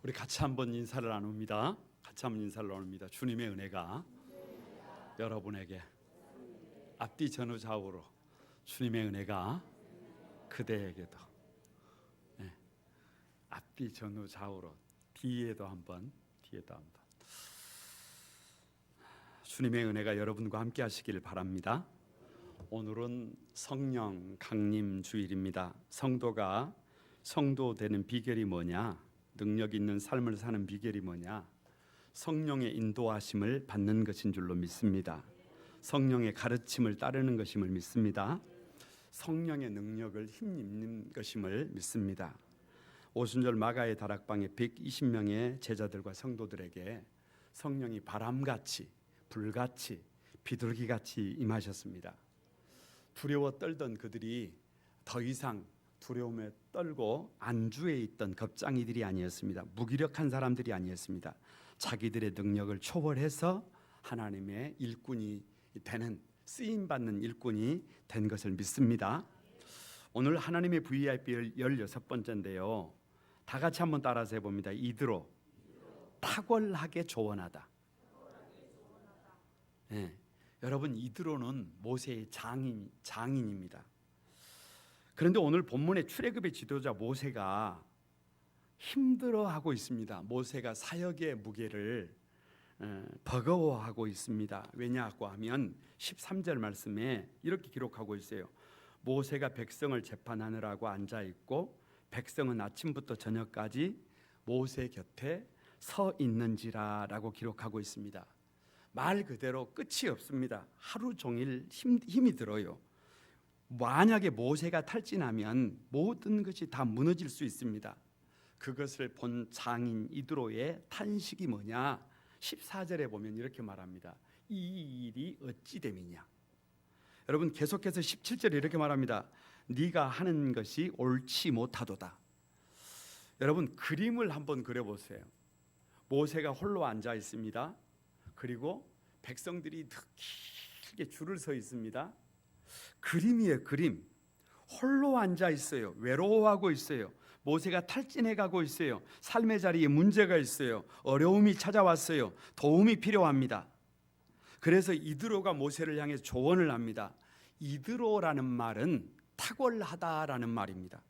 우리 같이 한번 인사를 나눕니다. 같이 한번 인사를 나눕니다. 주님의 은혜가 여러분에게 앞뒤 전후 좌우로 주님의 은혜가 그대에게도 앞뒤 전후 좌우로 뒤에도 한번 주님의 은혜가 여러분과 함께 하시기를 바랍니다. 오늘은 성령 강림 주일입니다. 성도가 성도 되는 비결이 뭐냐? 능력 있는 삶을 사는 비결이 뭐냐? 성령의 인도하심을 받는 것인 줄로 믿습니다. 성령의 가르침을 따르는 것임을 믿습니다. 성령의 능력을 힘입는 것임을 믿습니다. 오순절 마가의 다락방에 120명의 제자들과 성도들에게 성령이 바람같이 불같이 비둘기같이 임하셨습니다. 두려워 떨던 그들이 더 이상 두려움에 떨고 안주해 있던 겁쟁이들이 아니었습니다. 무기력한 사람들이 아니었습니다. 자기들의 능력을 초월해서 하나님의 일꾼이 되는, 쓰임받는 일꾼이 된 것을 믿습니다. 오늘 하나님의 VIP 16번째인데요. 다 같이 한번 따라서 해봅니다. 이드로, 탁월하게 조언하다. 네. 여러분, 이드로는 모세의 장인입니다. 그런데 오늘 본문의 출애굽의 지도자 모세가 힘들어하고 있습니다. 모세가 사역의 무게를 버거워하고 있습니다. 왜냐고 하면 13절 말씀에 이렇게 기록하고 있어요. 모세가 백성을 재판하느라고 앉아있고 백성은 아침부터 저녁까지 모세 곁에 서 있는지라 라고 기록하고 있습니다. 말 그대로 끝이 없습니다. 하루 종일 힘이 들어요. 만약에 모세가 탈진하면 모든 것이 다 무너질 수 있습니다. 그것을 본 장인 이드로의 탄식이 뭐냐? 14절에 보면 이렇게 말합니다. 이 일이 어찌 됨이냐? 여러분, 계속해서 17절에 이렇게 말합니다. 네가 하는 것이 옳지 못하도다. 여러분, 그림을 한번 그려보세요. 모세가 홀로 앉아 있습니다. 그리고 백성들이 길게 줄을 서 있습니다. 그림이에요, 그림. 홀로 앉아 있어요. 외로워하고 있어요. 모세가 탈진해 가고 있어요. 삶의 자리에 문제가 있어요. 어려움이 찾아왔어요. 도움이 필요합니다. 그래서 이드로가 모세를 향해 조언을 합니다. 이드로라는 말은 탁월하다라는 말입니다.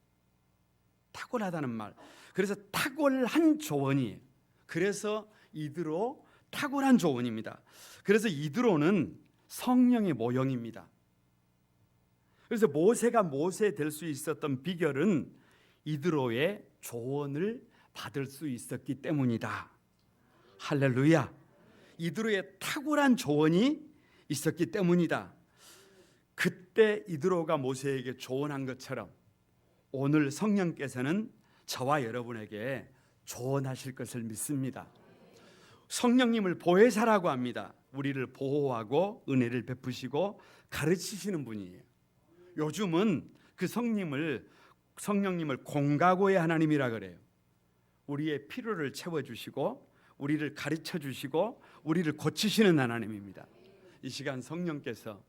탁월하다는 말. 그래서 탁월한 조언이에요. 그래서 이드로 탁월한 조언입니다. 그래서 이드로는 성령의 모형입니다. 그래서 모세가 모세 될 수 있었던 비결은 이드로의 조언을 받을 수 있었기 때문이다. 할렐루야. 이드로의 탁월한 조언이 있었기 때문이다. 그때 이드로가 모세에게 조언한 것처럼 오늘 성령께서는 저와 여러분에게 조언하실 것을 믿습니다. 성령님을 보혜사라고 합니다. 우리를 보호하고 은혜를 베푸시고 가르치시는 분이에요. 요즘은 그 성령님을 공가고의 하나님이라 그래요. 우리의 필요를 채워주시고 우리를 가르쳐주시고 우리를 고치시는 하나님입니다. 이 시간 성령께서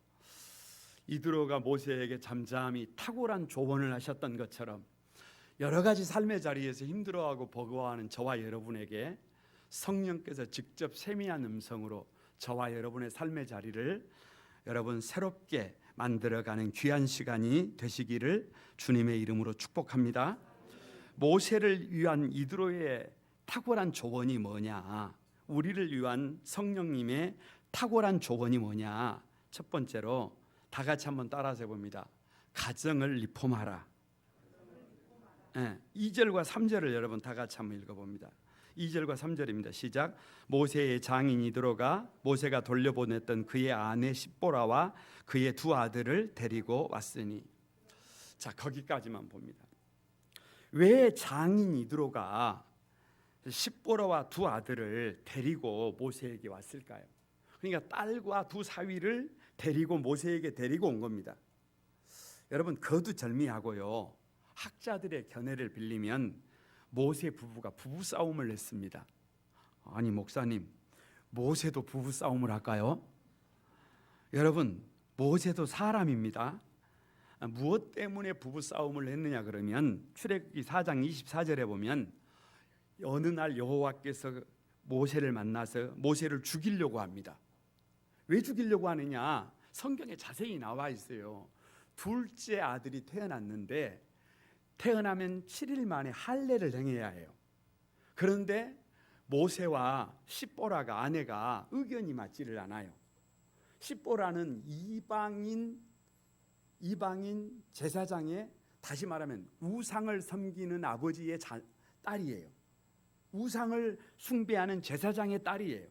이드로가 모세에게 잠잠히 탁월한 조언을 하셨던 것처럼 여러 가지 삶의 자리에서 힘들어하고 버거워하는 저와 여러분에게 성령께서 직접 세미한 음성으로 저와 여러분의 삶의 자리를 여러분 새롭게 만들어가는 귀한 시간이 되시기를 주님의 이름으로 축복합니다. 모세를 위한 이드로의 탁월한 조언이 뭐냐? 우리를 위한 성령님의 탁월한 조언이 뭐냐? 첫 번째로 다 같이 한번 따라서 해봅니다. 가정을 리폼하라. 2절과 3절을 여러분 다 같이 한번 읽어봅니다. 2절과 3절입니다. 시작. 모세의 장인 이드로가 모세가 돌려보냈던 그의 아내 십보라와 그의 두 아들을 데리고 왔으니. 자, 거기까지만 봅니다. 왜 장인 이드로가 십보라와 두 아들을 데리고 모세에게 왔을까요? 그러니까 딸과 두 사위를 데리고 모세에게 데리고 온 겁니다. 여러분, 거두절미하고요, 학자들의 견해를 빌리면 모세 부부가 부부싸움을 했습니다. 아니 목사님, 모세도 부부싸움을 할까요? 여러분, 모세도 사람입니다. 무엇 때문에 부부싸움을 했느냐 그러면 출애굽기 4장 24절에 보면 어느 날 여호와께서 모세를 만나서 모세를 죽이려고 합니다. 왜 죽이려고 하느냐? 성경에 자세히 나와 있어요. 둘째 아들이 태어났는데 태어나면 7일 만에 할례를 행해야 해요. 그런데 모세와 십보라가 아내가 의견이 맞지를 않아요. 십보라는 이방인 제사장의, 다시 말하면 우상을 섬기는 아버지의 딸이에요. 우상을 숭배하는 제사장의 딸이에요.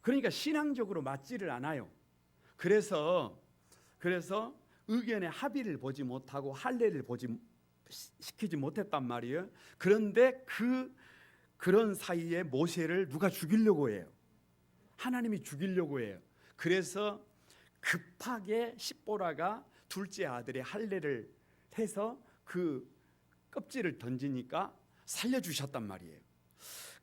그러니까 신앙적으로 맞지를 않아요. 그래서 의견의 합의를 보지 못하고 할례를 시키지 못했단 말이에요. 그런데 그런 사이에 모세를 누가 죽이려고 해요. 하나님이 죽이려고 해요. 그래서 급하게 십보라가 둘째 아들의 할례를 해서 그 껍질을 던지니까 살려주셨단 말이에요.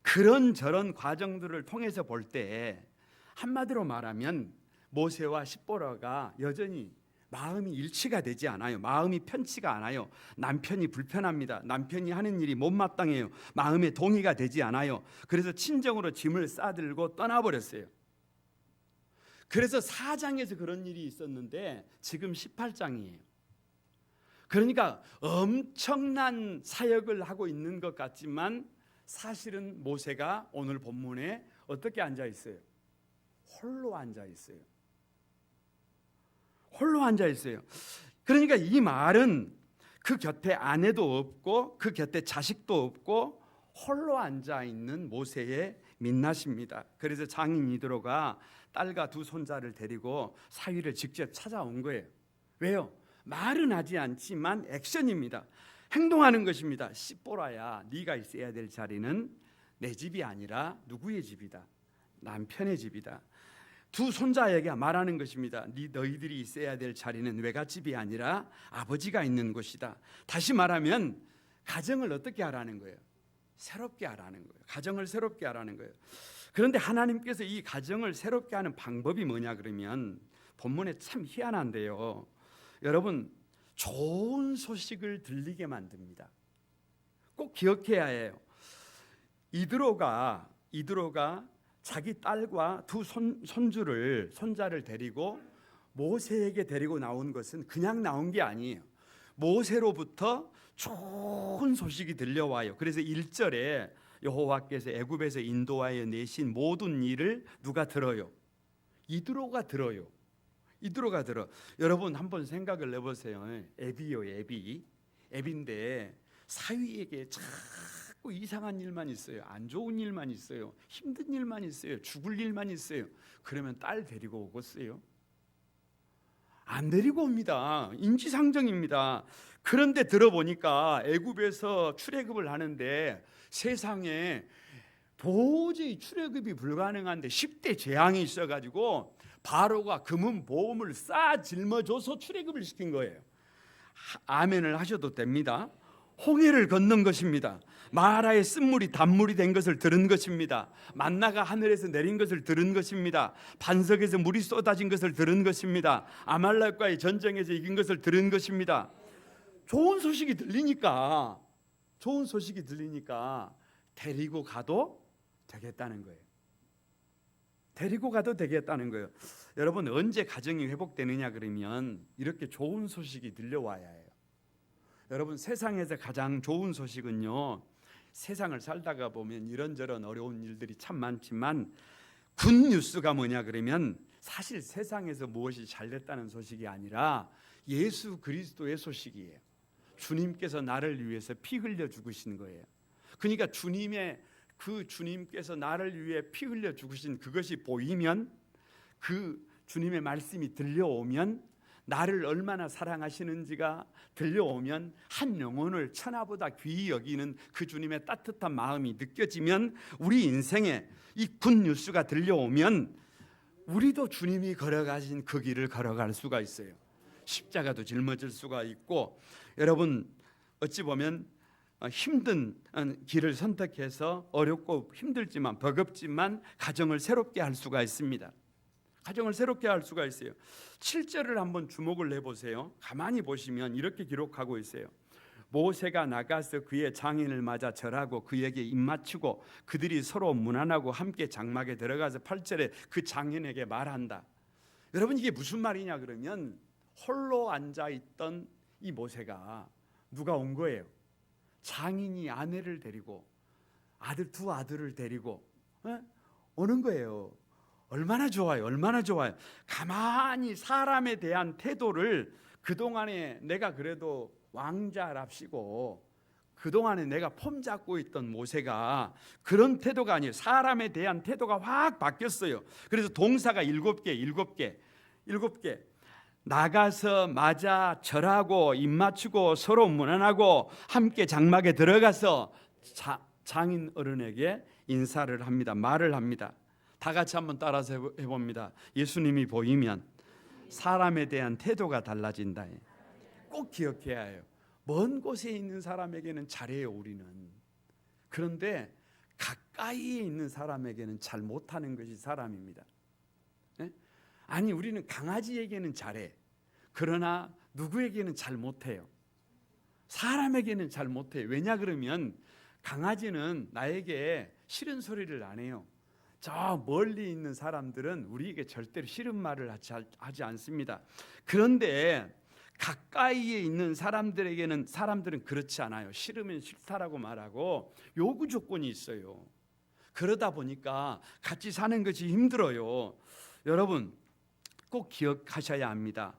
그런저런 과정들을 통해서 볼 때 한마디로 말하면 모세와 십보라가 여전히 마음이 일치가 되지 않아요. 마음이 편치가 않아요. 남편이 불편합니다. 남편이 하는 일이 못마땅해요. 마음에 동의가 되지 않아요. 그래서 친정으로 짐을 싸들고 떠나버렸어요. 그래서 4장에서 그런 일이 있었는데 지금 18장이에요. 그러니까 엄청난 사역을 하고 있는 것 같지만 사실은 모세가 오늘 본문에 어떻게 앉아 있어요? 홀로 앉아 있어요. 홀로 앉아 있어요. 그러니까 이 말은 그 곁에 아내도 없고 그 곁에 자식도 없고 홀로 앉아 있는 모세의 민낯입니다. 그래서 장인 이드로가 딸과 두 손자를 데리고 사위를 직접 찾아온 거예요. 왜요? 말은 하지 않지만 액션입니다. 행동하는 것입니다. 십보라야, 네가 있어야 될 자리는 내 집이 아니라 누구의 집이다? 남편의 집이다. 두 손자에게 말하는 것입니다. 너희들이 있어야 될 자리는 외갓집이 아니라 아버지가 있는 곳이다. 다시 말하면 가정을 어떻게 하라는 거예요? 새롭게 하라는 거예요. 가정을 새롭게 하라는 거예요. 그런데 하나님께서 이 가정을 새롭게 하는 방법이 뭐냐 그러면 본문에 참 희한한데요. 여러분, 좋은 소식을 들리게 만듭니다. 꼭 기억해야 해요. 이드로가 자기 딸과 두 손자를 데리고 모세에게 데리고 나온 것은 그냥 나온 게 아니에요. 모세로부터 좋은 소식이 들려와요. 그래서 1절에 여호와께서 애굽에서 인도하여 내신 모든 일을 누가 들어요? 이드로가 들어요. 이드로가 들어. 여러분 한번 생각을 해보세요. 애비인데 사위에게 자꾸 이상한 일만 있어요. 안 좋은 일만 있어요. 힘든 일만 있어요. 죽을 일만 있어요. 그러면 딸 데리고 오겠어요? 안 데리고 옵니다. 인지상정입니다. 그런데 들어보니까 애굽에서 출애굽을 하는데 세상에 도저히 출애굽이 불가능한데 10대 재앙이 있어가지고 바로가 금은 보험을 싸 짊어줘서 출애굽을 시킨 거예요. 아멘을 하셔도 됩니다. 홍해를 건넌 것입니다. 마라의 쓴물이 단물이 된 것을 들은 것입니다. 만나가 하늘에서 내린 것을 들은 것입니다. 반석에서 물이 쏟아진 것을 들은 것입니다. 아말렉과의 전쟁에서 이긴 것을 들은 것입니다. 좋은 소식이 들리니까 데리고 가도 되겠다는 거예요. 데리고 가도 되겠다는 거예요. 여러분, 언제 가정이 회복되느냐 그러면 이렇게 좋은 소식이 들려와야 해요. 여러분, 세상에서 가장 좋은 소식은요, 세상을 살다가 보면 이런저런 어려운 일들이 참 많지만 굿뉴스가 뭐냐 그러면 사실 세상에서 무엇이 잘 됐다는 소식이 아니라 예수 그리스도의 소식이에요. 주님께서 나를 위해서 피 흘려 죽으신 거예요. 그러니까 주님께서 나를 위해 피 흘려 죽으신 그것이 보이면, 그 주님의 말씀이 들려오면, 나를 얼마나 사랑하시는지가 들려오면, 한 영혼을 천하보다 귀히 여기는 그 주님의 따뜻한 마음이 느껴지면, 우리 인생에 이 굿뉴스가 들려오면 우리도 주님이 걸어가신 그 길을 걸어갈 수가 있어요. 십자가도 짊어질 수가 있고, 여러분 어찌 보면 힘든 길을 선택해서 어렵고 힘들지만 버겁지만 가정을 새롭게 할 수가 있습니다. 가정을 새롭게 할 수가 있어요. 7절을 한번 주목을 해보세요. 가만히 보시면 이렇게 기록하고 있어요. 모세가 나가서 그의 장인을 맞아 절하고 그에게 입맞추고 그들이 서로 문안하고 함께 장막에 들어가서 8절에 그 장인에게 말한다. 여러분 이게 무슨 말이냐 그러면 홀로 앉아있던 이 모세가 누가 온 거예요? 장인이 아내를 데리고 두 아들을 데리고 오는 거예요. 얼마나 좋아요. 얼마나 좋아요. 가만히 사람에 대한 태도를 그동안에 내가 그래도 왕자랍시고 그동안에 내가 폼 잡고 있던 모세가 그런 태도가 아니에요. 사람에 대한 태도가 확 바뀌었어요. 그래서 동사가 7개 나가서 맞아 절하고 입맞추고 서로 문안하고 함께 장막에 들어가서 장인 어른에게 인사를 합니다. 말을 합니다. 다 같이 한번 따라서 해봅니다. 예수님이 보이면 사람에 대한 태도가 달라진다. 꼭 기억해야 해요. 먼 곳에 있는 사람에게는 잘해요 우리는. 그런데 가까이에 있는 사람에게는 잘 못하는 것이 사람입니다. 아니 우리는 강아지에게는 잘해. 그러나 누구에게는 잘 못해요. 사람에게는 잘 못해요. 왜냐 그러면 강아지는 나에게 싫은 소리를 안 해요. 저 멀리 있는 사람들은 우리에게 절대로 싫은 말을 하지 않습니다. 그런데 가까이에 있는 사람들은 그렇지 않아요. 싫으면 싫다라고 말하고 요구 조건이 있어요. 그러다 보니까 같이 사는 것이 힘들어요. 여러분 꼭 기억하셔야 합니다.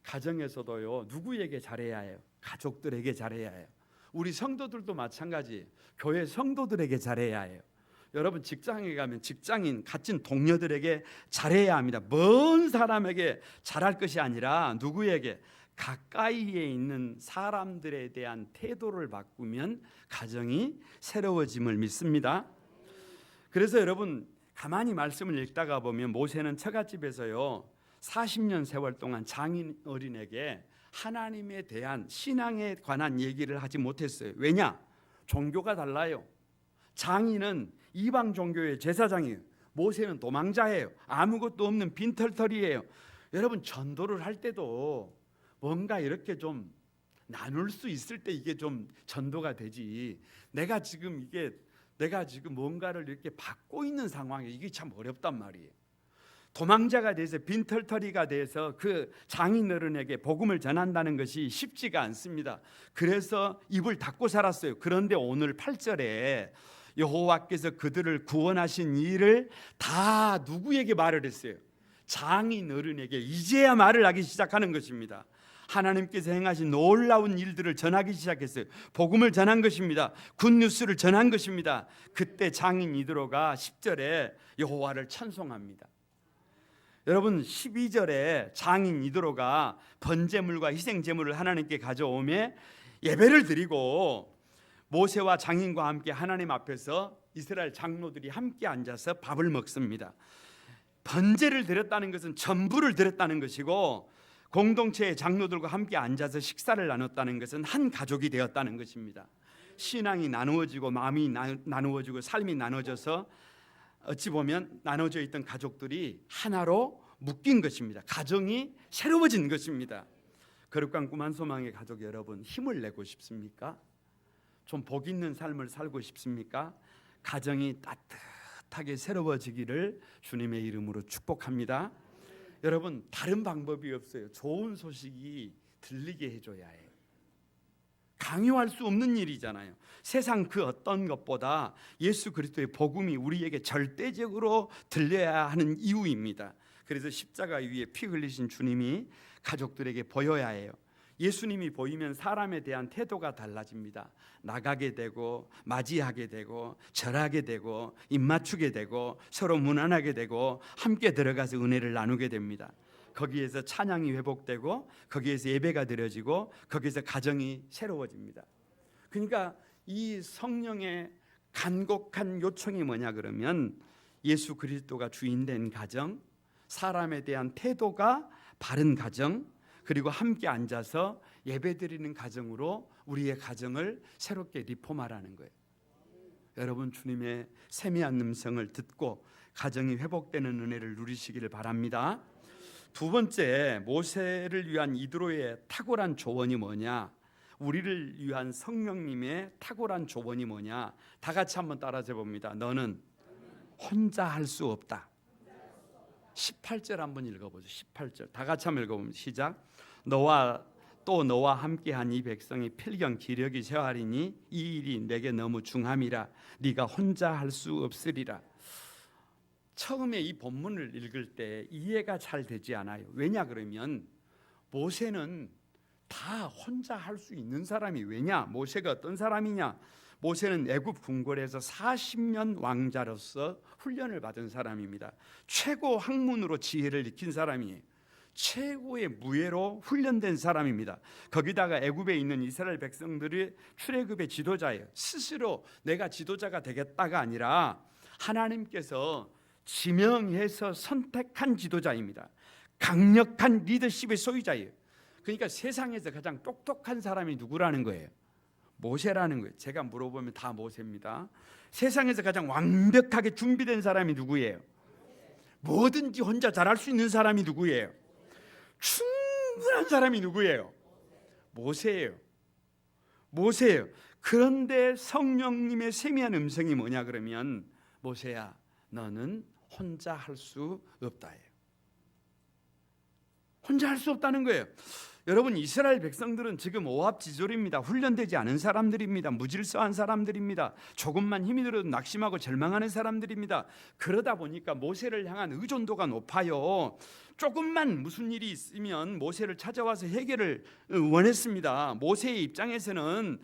가정에서도요 누구에게 잘해야 해요? 가족들에게 잘해야 해요. 우리 성도들도 마찬가지. 교회 성도들에게 잘해야 해요. 여러분 직장에 가면 직장인 갇힌 동료들에게 잘해야 합니다. 먼 사람에게 잘할 것이 아니라 누구에게? 가까이에 있는 사람들에 대한 태도를 바꾸면 가정이 새로워짐을 믿습니다. 그래서 여러분 가만히 말씀을 읽다가 보면 모세는 처갓집에서요 40년 세월 동안 장인 어린에게 하나님에 대한 신앙에 관한 얘기를 하지 못했어요. 왜냐? 종교가 달라요. 장인은 이방 종교의 제사장이에요. 모세는 도망자예요. 아무것도 없는 빈털터리예요. 여러분 전도를 할 때도 뭔가 이렇게 좀 나눌 수 있을 때 이게 좀 전도가 되지. 내가 지금 뭔가를 이렇게 받고 있는 상황에 이게 참 어렵단 말이에요. 도망자가 돼서 빈털터리가 돼서 그 장인 어른에게 복음을 전한다는 것이 쉽지가 않습니다. 그래서 입을 닫고 살았어요. 그런데 오늘 8절에 여호와께서 그들을 구원하신 일을 다 누구에게 말을 했어요? 장인 어른에게 이제야 말을 하기 시작하는 것입니다. 하나님께서 행하신 놀라운 일들을 전하기 시작했어요. 복음을 전한 것입니다. 굿뉴스를 전한 것입니다. 그때 장인 이드로가 10절에 여호와를 찬송합니다. 여러분 12절에 장인 이드로가 번제물과 희생제물을 하나님께 가져오매 예배를 드리고 모세와 장인과 함께 하나님 앞에서 이스라엘 장로들이 함께 앉아서 밥을 먹습니다. 번제를 드렸다는 것은 전부를 드렸다는 것이고 공동체의 장로들과 함께 앉아서 식사를 나눴다는 것은 한 가족이 되었다는 것입니다. 신앙이 나누어지고 마음이 나누어지고 삶이 나눠져서 어찌 보면 나눠져 있던 가족들이 하나로 묶인 것입니다. 가정이 새로워진 것입니다. 거룩한 꿈 한 소망의 가족 여러분, 힘을 내고 싶습니까? 좀 복 있는 삶을 살고 싶습니까? 가정이 따뜻하게 새로워지기를 주님의 이름으로 축복합니다. 여러분 다른 방법이 없어요. 좋은 소식이 들리게 해줘야 해요. 강요할 수 없는 일이잖아요. 세상 그 어떤 것보다 예수 그리스도의 복음이 우리에게 절대적으로 들려야 하는 이유입니다. 그래서 십자가 위에 피 흘리신 주님이 가족들에게 보여야 해요. 예수님이 보이면 사람에 대한 태도가 달라집니다. 나가게 되고 맞이하게 되고 절하게 되고 입맞추게 되고 서로 문안하게 되고 함께 들어가서 은혜를 나누게 됩니다. 거기에서 찬양이 회복되고 거기에서 예배가 드려지고 거기에서 가정이 새로워집니다. 그러니까 이 성령의 간곡한 요청이 뭐냐 그러면 예수 그리스도가 주인된 가정, 사람에 대한 태도가 바른 가정, 그리고 함께 앉아서 예배드리는 가정으로 우리의 가정을 새롭게 리폼하라는 거예요. 여러분 주님의 세미한 음성을 듣고 가정이 회복되는 은혜를 누리시기를 바랍니다. 두 번째, 모세를 위한 이드로의 탁월한 조언이 뭐냐? 우리를 위한 성령님의 탁월한 조언이 뭐냐? 다 같이 한번 따라해 봅니다. 너는 혼자 할 수 없다. 18절 한번 읽어보죠. 18절 다 같이 한번 읽어보면 시작. 너와 함께한 이 백성이 필경 기력이 쇠하리니 이 일이 내게 너무 중함이라 네가 혼자 할 수 없으리라. 처음에 이 본문을 읽을 때 이해가 잘 되지 않아요. 왜냐 그러면 모세는 다 혼자 할 수 있는 사람이 왜냐? 모세가 어떤 사람이냐? 모세는 애굽 궁궐에서 40년 왕자로서 훈련을 받은 사람입니다. 최고 학문으로 지혜를 익힌 사람이에요. 최고의 무예로 훈련된 사람입니다. 거기다가 애굽에 있는 이스라엘 백성들이 출애굽의 지도자예요. 스스로 내가 지도자가 되겠다가 아니라 하나님께서 지명해서 선택한 지도자입니다. 강력한 리더십의 소유자예요. 그러니까 세상에서 가장 똑똑한 사람이 누구라는 거예요? 모세라는 거예요. 제가 물어보면 다 모세입니다. 세상에서 가장 완벽하게 준비된 사람이 누구예요? 뭐든지 혼자 잘할 수 있는 사람이 누구예요? 충분한 사람이 누구예요? 모세예요. 모세예요. 그런데 성령님의 세미한 음성이 뭐냐 그러면 모세야 너는 혼자 할 수 없다예요. 혼자 할 수 없다는 거예요. 여러분 이스라엘 백성들은 지금 오합지졸입니다. 훈련되지 않은 사람들입니다. 무질서한 사람들입니다. 조금만 힘이 들어도 낙심하고 절망하는 사람들입니다. 그러다 보니까 모세를 향한 의존도가 높아요. 조금만 무슨 일이 있으면 모세를 찾아와서 해결을 원했습니다. 모세의 입장에서는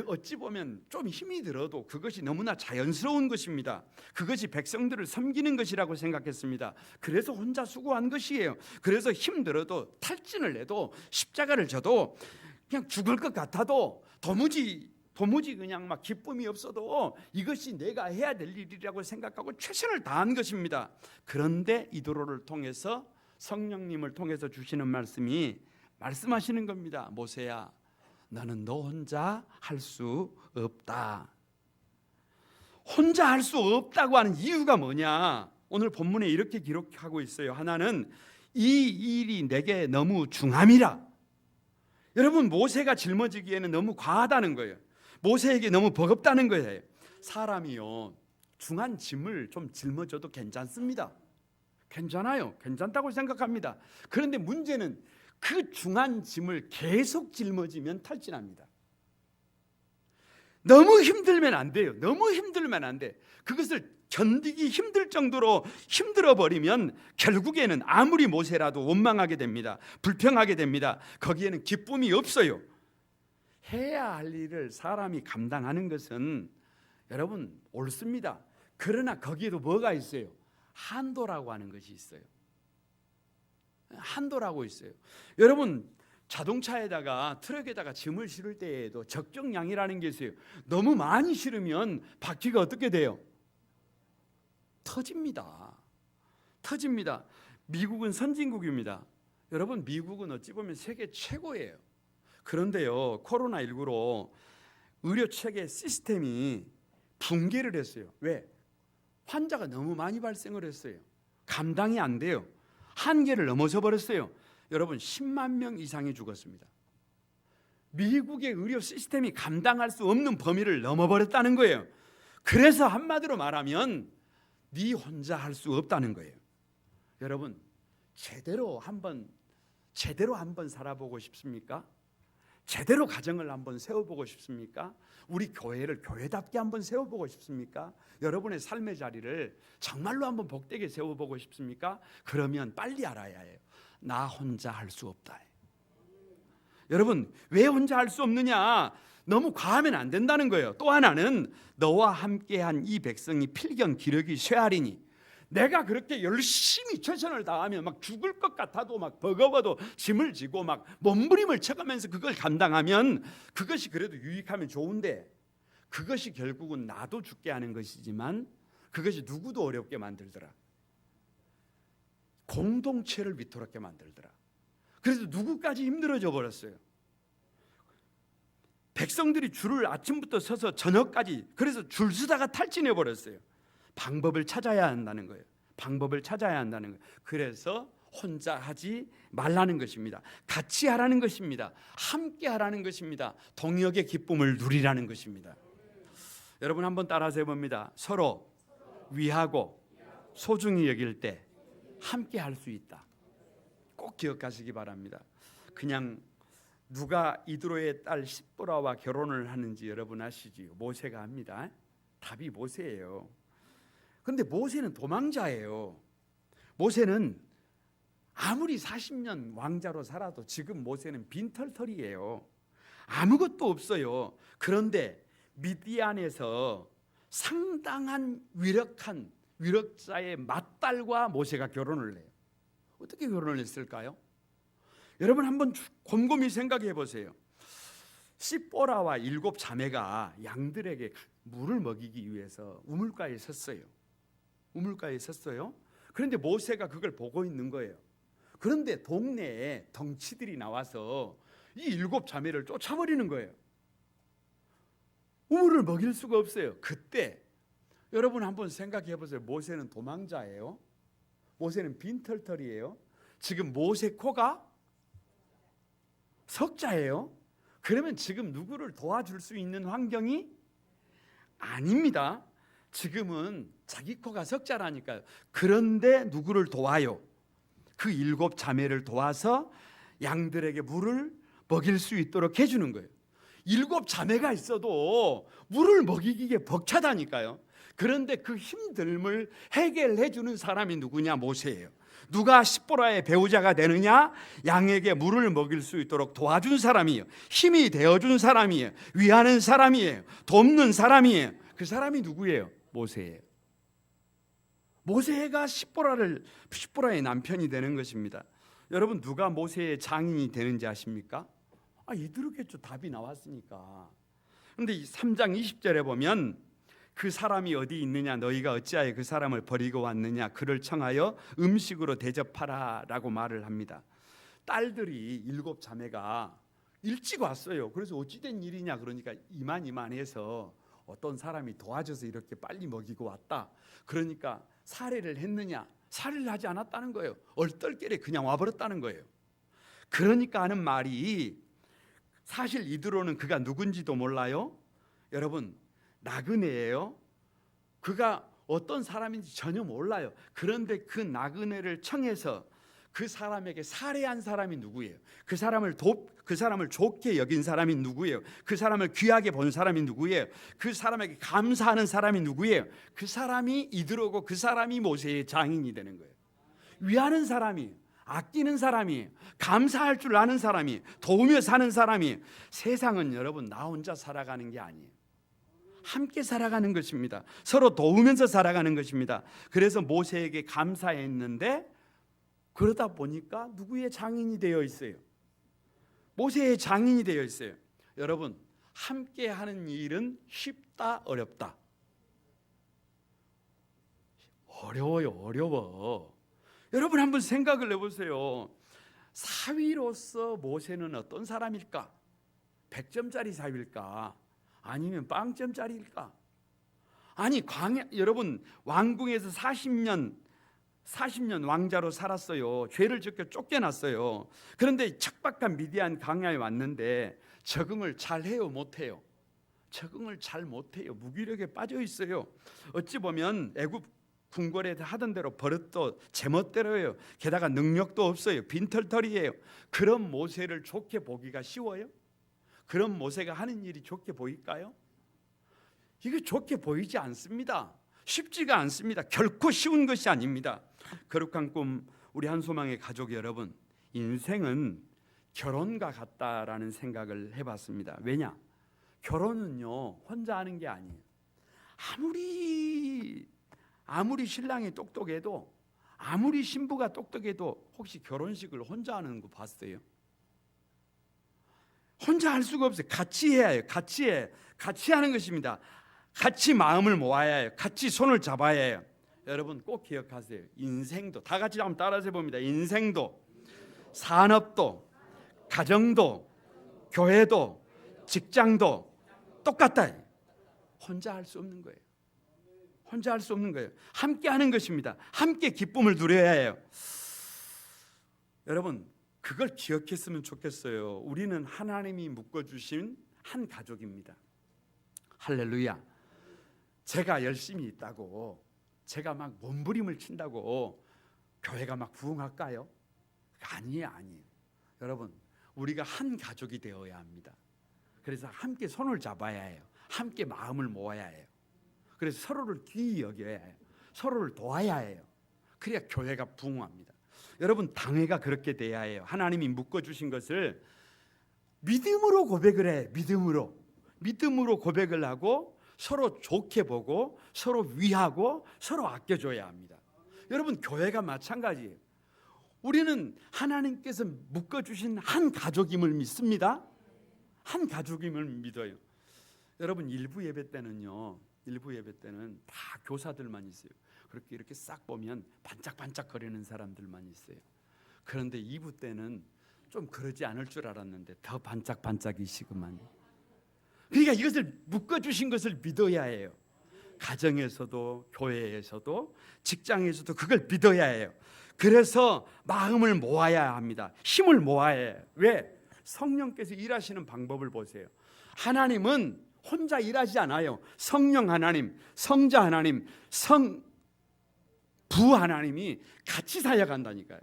어찌 보면 좀 힘이 들어도 그것이 너무나 자연스러운 것입니다. 그것이 백성들을 섬기는 것이라고 생각했습니다. 그래서 혼자 수고한 것이에요. 그래서 힘들어도 탈진을 해도 십자가를 져도 그냥 죽을 것 같아도 도무지 그냥 막 기쁨이 없어도 이것이 내가 해야 될 일이라고 생각하고 최선을 다한 것입니다. 그런데 이 도로를 통해서 성령님을 통해서 주시는 말씀하시는 겁니다. 모세야 너는 너 혼자 할 수 없다. 혼자 할 수 없다고 하는 이유가 뭐냐? 오늘 본문에 이렇게 기록하고 있어요. 하나는 이 일이 내게 너무 중함이라. 여러분 모세가 짊어지기에는 너무 과하다는 거예요. 모세에게 너무 버겁다는 거예요. 사람이요 중한 짐을 좀 짊어져도 괜찮습니다. 괜찮아요. 괜찮다고 생각합니다. 그런데 문제는 그 중한 짐을 계속 짊어지면 탈진합니다. 너무 힘들면 안 돼요. 너무 힘들면 안 돼. 그것을 견디기 힘들 정도로 힘들어 버리면 결국에는 아무리 모세라도 원망하게 됩니다. 불평하게 됩니다. 거기에는 기쁨이 없어요. 해야 할 일을 사람이 감당하는 것은 여러분 옳습니다. 그러나 거기에도 뭐가 있어요? 한도라고 하는 것이 있어요. 한도라고 있어요. 여러분 자동차에다가 트럭에다가 짐을 실을 때에도 적정량이라는 게 있어요. 너무 많이 실으면 바퀴가 어떻게 돼요? 터집니다. 미국은 선진국입니다. 여러분 미국은 어찌 보면 세계 최고예요. 그런데요 코로나19로 의료 체계 시스템이 붕괴를 했어요. 왜? 환자가 너무 많이 발생을 했어요. 감당이 안 돼요. 한계를 넘어서 버렸어요. 여러분 10만 명 이상이 죽었습니다. 미국의 의료 시스템이 감당할 수 없는 범위를 넘어버렸다는 거예요. 그래서 한마디로 말하면 네 혼자 할 수 없다는 거예요. 여러분 제대로 한번 살아보고 싶습니까? 제대로 가정을 한번 세워보고 싶습니까? 우리 교회를 교회답게 한번 세워보고 싶습니까? 여러분의 삶의 자리를 정말로 한번 복되게 세워보고 싶습니까? 그러면 빨리 알아야 해요. 나 혼자 할 수 없다. 여러분 왜 혼자 할 수 없느냐? 너무 과하면 안 된다는 거예요. 또 하나는 너와 함께한 이 백성이 필경 기력이 쇠하리니 내가 그렇게 열심히 최선을 다하면 막 죽을 것 같아도 막 버거워도 짐을 지고 막 몸부림을 쳐가면서 그걸 감당하면 그것이 그래도 유익하면 좋은데 그것이 결국은 나도 죽게 하는 것이지만 그것이 누구도 어렵게 만들더라. 공동체를 위태롭게 만들더라. 그래서 누구까지 힘들어져 버렸어요. 백성들이 줄을 아침부터 서서 저녁까지 그래서 줄 서다가 탈진해 버렸어요. 방법을 찾아야 한다는 거예요. 그래서 혼자 하지 말라는 것입니다. 같이 하라는 것입니다. 함께 하라는 것입니다. 동역의 기쁨을 누리라는 것입니다. 여러분 한번 따라서 해봅니다. 서로 위하고 소중히 여길 때 함께 할 수 있다. 꼭 기억하시기 바랍니다. 그냥 누가 이드로의 딸 십보라와 결혼을 하는지 여러분 아시지요? 모세가 합니다. 답이 모세예요. 그런데 모세는 도망자예요. 모세는 아무리 40년 왕자로 살아도 지금 모세는 빈털털이에요. 아무것도 없어요. 그런데 미디안에서 상당한 위력자의 맏딸과 모세가 결혼을 해요. 어떻게 결혼을 했을까요? 여러분 한번 곰곰이 생각해 보세요. 시뽀라와 7 자매가 양들에게 물을 먹이기 위해서 우물가에 섰어요. 그런데 모세가 그걸 보고 있는 거예요. 그런데 동네에 덩치들이 나와서 이 7 자매를 쫓아버리는 거예요. 우물을 먹일 수가 없어요. 그때 여러분 한번 생각해 보세요. 모세는 도망자예요. 모세는 빈털털이에요. 지금 모세 코가 석자예요. 그러면 지금 누구를 도와줄 수 있는 환경이 아닙니다. 지금은 자기 코가 석자라니까요. 그런데 누구를 도와요? 그 7 자매를 도와서 양들에게 물을 먹일 수 있도록 해주는 거예요. 7 자매가 있어도 물을 먹이기에 벅차다니까요. 그런데 그 힘듦을 해결해 주는 사람이 누구냐? 모세예요. 누가 십보라의 배우자가 되느냐? 양에게 물을 먹일 수 있도록 도와준 사람이에요. 힘이 되어준 사람이에요. 위하는 사람이에요. 돕는 사람이에요. 그 사람이 누구예요? 모세예요. 모세가 십보라의 남편이 되는 것입니다. 여러분 누가 모세의 장인이 되는지 아십니까? 이대로겠죠. 답이 나왔으니까. 그런데 3장 20절에 보면 그 사람이 어디 있느냐? 너희가 어찌하여 그 사람을 버리고 왔느냐? 그를 청하여 음식으로 대접하라 라고 말을 합니다. 딸들이 7 자매가 일찍 왔어요. 그래서 어찌된 일이냐? 그러니까 이만해서 어떤 사람이 도와줘서 이렇게 빨리 먹이고 왔다. 그러니까 살해를 했느냐? 살해를 하지 않았다는 거예요. 얼떨결에 그냥 와버렸다는 거예요. 그러니까 하는 말이 사실 이드로는 그가 누군지도 몰라요. 여러분 나그네예요. 그가 어떤 사람인지 전혀 몰라요. 그런데 그 나그네를 청해서 그 사람에게 살해한 사람이 누구예요? 그 사람을 좋게 여긴 사람이 누구예요? 그 사람을 귀하게 본 사람이 누구예요? 그 사람에게 감사하는 사람이 누구예요? 그 사람이 이드로고 그 사람이 모세의 장인이 되는 거예요. 위하는 사람이, 아끼는 사람이, 감사할 줄 아는 사람이, 도우며 사는 사람이. 세상은 여러분 나 혼자 살아가는 게 아니에요. 함께 살아가는 것입니다. 서로 도우면서 살아가는 것입니다. 그래서 모세에게 감사했는데 그러다 보니까 누구의 장인이 되어 있어요? 모세의 장인이 되어 있어요. 여러분 함께 하는 일은 쉽다 어렵다? 어려워. 여러분 한번 생각을 해보세요. 사위로서 모세는 어떤 사람일까? 100점짜리 사위일까? 아니면 빵점짜리일까? 아니 여러분 왕궁에서 40년 왕자로 살았어요. 죄를 짓고 쫓겨났어요. 그런데 척박한 미디안 광야에 왔는데 적응을 잘해요 못해요? 적응을 잘 못해요. 무기력에 빠져 있어요. 어찌 보면 애굽 궁궐에 하던 대로 버릇도 제멋대로예요. 게다가 능력도 없어요. 빈털털이에요. 그런 모세를 좋게 보기가 쉬워요? 그런 모세가 하는 일이 좋게 보일까요? 이게 좋게 보이지 않습니다. 쉽지가 않습니다. 결코 쉬운 것이 아닙니다. 거룩한 꿈 우리 한소망의 가족 여러분, 인생은 결혼과 같다라는 생각을 해봤습니다. 왜냐? 결혼은요 혼자 하는 게 아니에요. 아무리 신랑이 똑똑해도, 아무리 신부가 똑똑해도 혹시 결혼식을 혼자 하는 거 봤어요? 혼자 할 수가 없어요. 같이 해야 해요. 같이 하는 것입니다. 같이 마음을 모아야 해요. 같이 손을 잡아야 해요. 여러분 꼭 기억하세요. 인생도 다 같이 한번 따라서 해봅니다. 인생도, 산업도, 가정도, 교회도, 직장도 똑같다. 혼자 할 수 없는 거예요. 함께 하는 것입니다. 함께 기쁨을 누려야 해요. 여러분 그걸 기억했으면 좋겠어요. 우리는 하나님이 묶어주신 한 가족입니다. 할렐루야. 제가 열심히 있다고, 제가 막 몸부림을 친다고 교회가 막 부흥할까요? 아니에요. 여러분 우리가 한 가족이 되어야 합니다. 그래서 함께 손을 잡아야 해요. 함께 마음을 모아야 해요. 그래서 서로를 귀히 여겨야 해요. 서로를 도와야 해요. 그래야 교회가 부흥합니다. 여러분 당회가 그렇게 돼야 해요. 하나님이 묶어주신 것을 믿음으로 고백을 해. 믿음으로 고백을 하고 서로 좋게 보고 서로 위하고 서로 아껴줘야 합니다. 여러분 교회가 마찬가지예요. 우리는 하나님께서 묶어주신 한 가족임을 믿습니다. 한 가족임을 믿어요. 여러분 일부 예배 때는 다 교사들만 있어요. 그렇게 이렇게 싹 보면 반짝반짝 거리는 사람들만 있어요. 그런데 2부 때는 좀 그러지 않을 줄 알았는데 더 반짝반짝이시구만. 그러니까 이것을 묶어주신 것을 믿어야 해요. 가정에서도 교회에서도 직장에서도 그걸 믿어야 해요. 그래서 마음을 모아야 합니다. 힘을 모아야 해요. 왜? 성령께서 일하시는 방법을 보세요. 하나님은 혼자 일하지 않아요. 성령 하나님, 성자 하나님, 성부 하나님이 같이 사역한다니까요.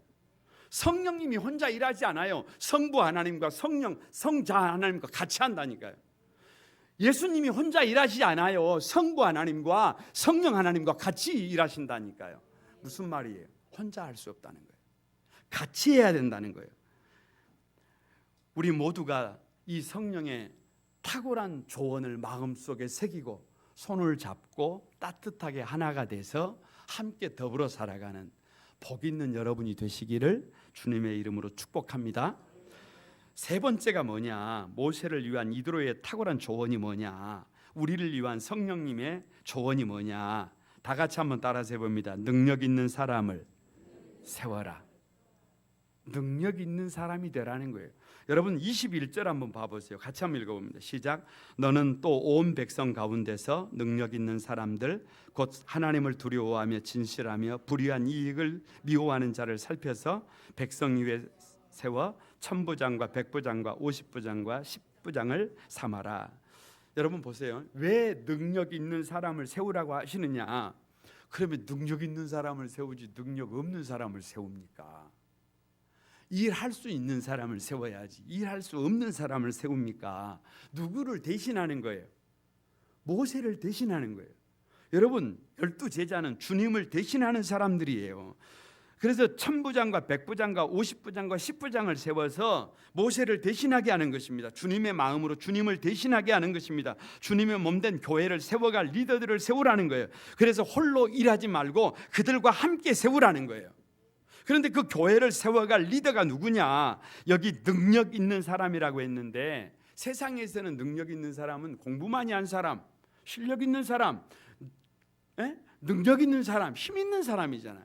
성령님이 혼자 일하지 않아요. 성부 하나님과 성령, 성자 하나님과 같이 한다니까요. 예수님이 혼자 일하시지 않아요. 성부 하나님과 성령 하나님과 같이 일하신다니까요. 무슨 말이에요? 혼자 할 수 없다는 거예요. 같이 해야 된다는 거예요. 우리 모두가 이 성령의 탁월한 조언을 마음속에 새기고 손을 잡고 따뜻하게 하나가 돼서 함께 더불어 살아가는 복 있는 여러분이 되시기를 주님의 이름으로 축복합니다. 세 번째가 뭐냐? 모세를 위한 이드로의 탁월한 조언이 뭐냐? 우리를 위한 성령님의 조언이 뭐냐? 다 같이 한번 따라서 해봅니다. 능력 있는 사람을 세워라. 능력 있는 사람이 되라는 거예요. 여러분 21절 한번 봐보세요. 같이 한번 읽어봅니다. 시작. 너는 또 온 백성 가운데서 능력 있는 사람들 곧 하나님을 두려워하며 진실하며 불의한 이익을 미워하는 자를 살펴서 백성 위에 세워 천부장과 백부장과 50부장과 10부장을 삼아라. 여러분 보세요. 왜 능력 있는 사람을 세우라고 하시느냐? 그러면 능력 있는 사람을 세우지 능력 없는 사람을 세웁니까? 일할 수 있는 사람을 세워야지 일할 수 없는 사람을 세웁니까? 누구를 대신하는 거예요? 모세를 대신하는 거예요. 여러분 12제자는 주님을 대신하는 사람들이에요. 그래서 천부장과 백부장과 50부장과 10부장을 세워서 모세를 대신하게 하는 것입니다. 주님의 마음으로 주님을 대신하게 하는 것입니다. 주님의 몸된 교회를 세워갈 리더들을 세우라는 거예요. 그래서 홀로 일하지 말고 그들과 함께 세우라는 거예요. 그런데 그 교회를 세워갈 리더가 누구냐? 여기 능력 있는 사람이라고 했는데 세상에서는 능력 있는 사람은 공부 많이 한 사람, 실력 있는 사람, 능력 있는 사람, 힘 있는 사람이잖아요.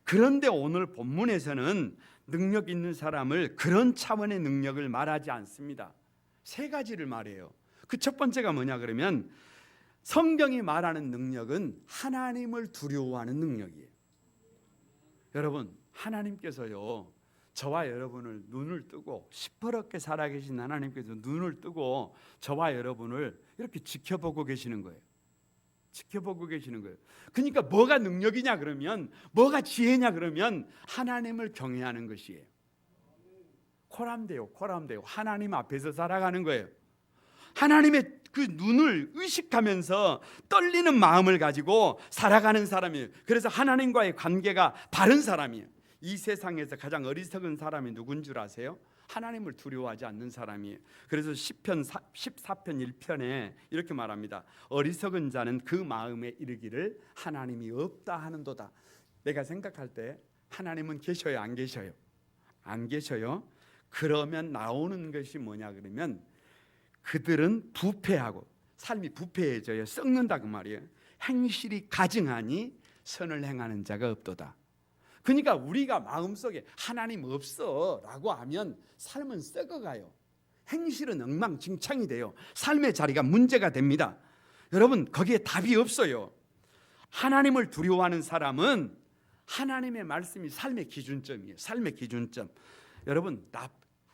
그런데 오늘 본문에서는 능력 있는 사람을 그런 차원의 능력을 말하지 않습니다. 세 가지를 말해요. 그 첫 번째가 뭐냐 그러면 성경이 말하는 능력은 하나님을 두려워하는 능력이에요. 여러분 하나님께서요 저와 여러분을 눈을 뜨고 시퍼렇게 살아계신 하나님께서 눈을 뜨고 저와 여러분을 이렇게 지켜보고 계시는 거예요. 지켜보고 계시는 거예요. 그러니까 뭐가 능력이냐 그러면 뭐가 지혜냐 그러면 하나님을 경외하는 것이에요. 코람데요 하나님 앞에서 살아가는 거예요. 하나님의 그 눈을 의식하면서 떨리는 마음을 가지고 살아가는 사람이에요. 그래서 하나님과의 관계가 바른 사람이에요. 이 세상에서 가장 어리석은 사람이 누군 줄 아세요? 하나님을 두려워하지 않는 사람이에요. 그래서 시편 14편 1편에 이렇게 말합니다. 어리석은 자는 그 마음에 이르기를 하나님이 없다 하는도다. 내가 생각할 때 하나님은 계셔요 안 계셔요? 안 계셔요. 그러면 나오는 것이 뭐냐 그러면 그들은 부패하고 삶이 부패해져요. 썩는다 그 말이에요. 행실이 가증하니 선을 행하는 자가 없도다. 그러니까 우리가 마음속에 하나님 없어 라고 하면 삶은 썩어가요. 행실은 엉망진창이 돼요. 삶의 자리가 문제가 됩니다. 여러분 거기에 답이 없어요. 하나님을 두려워하는 사람은 하나님의 말씀이 삶의 기준점이에요. 삶의 기준점. 여러분,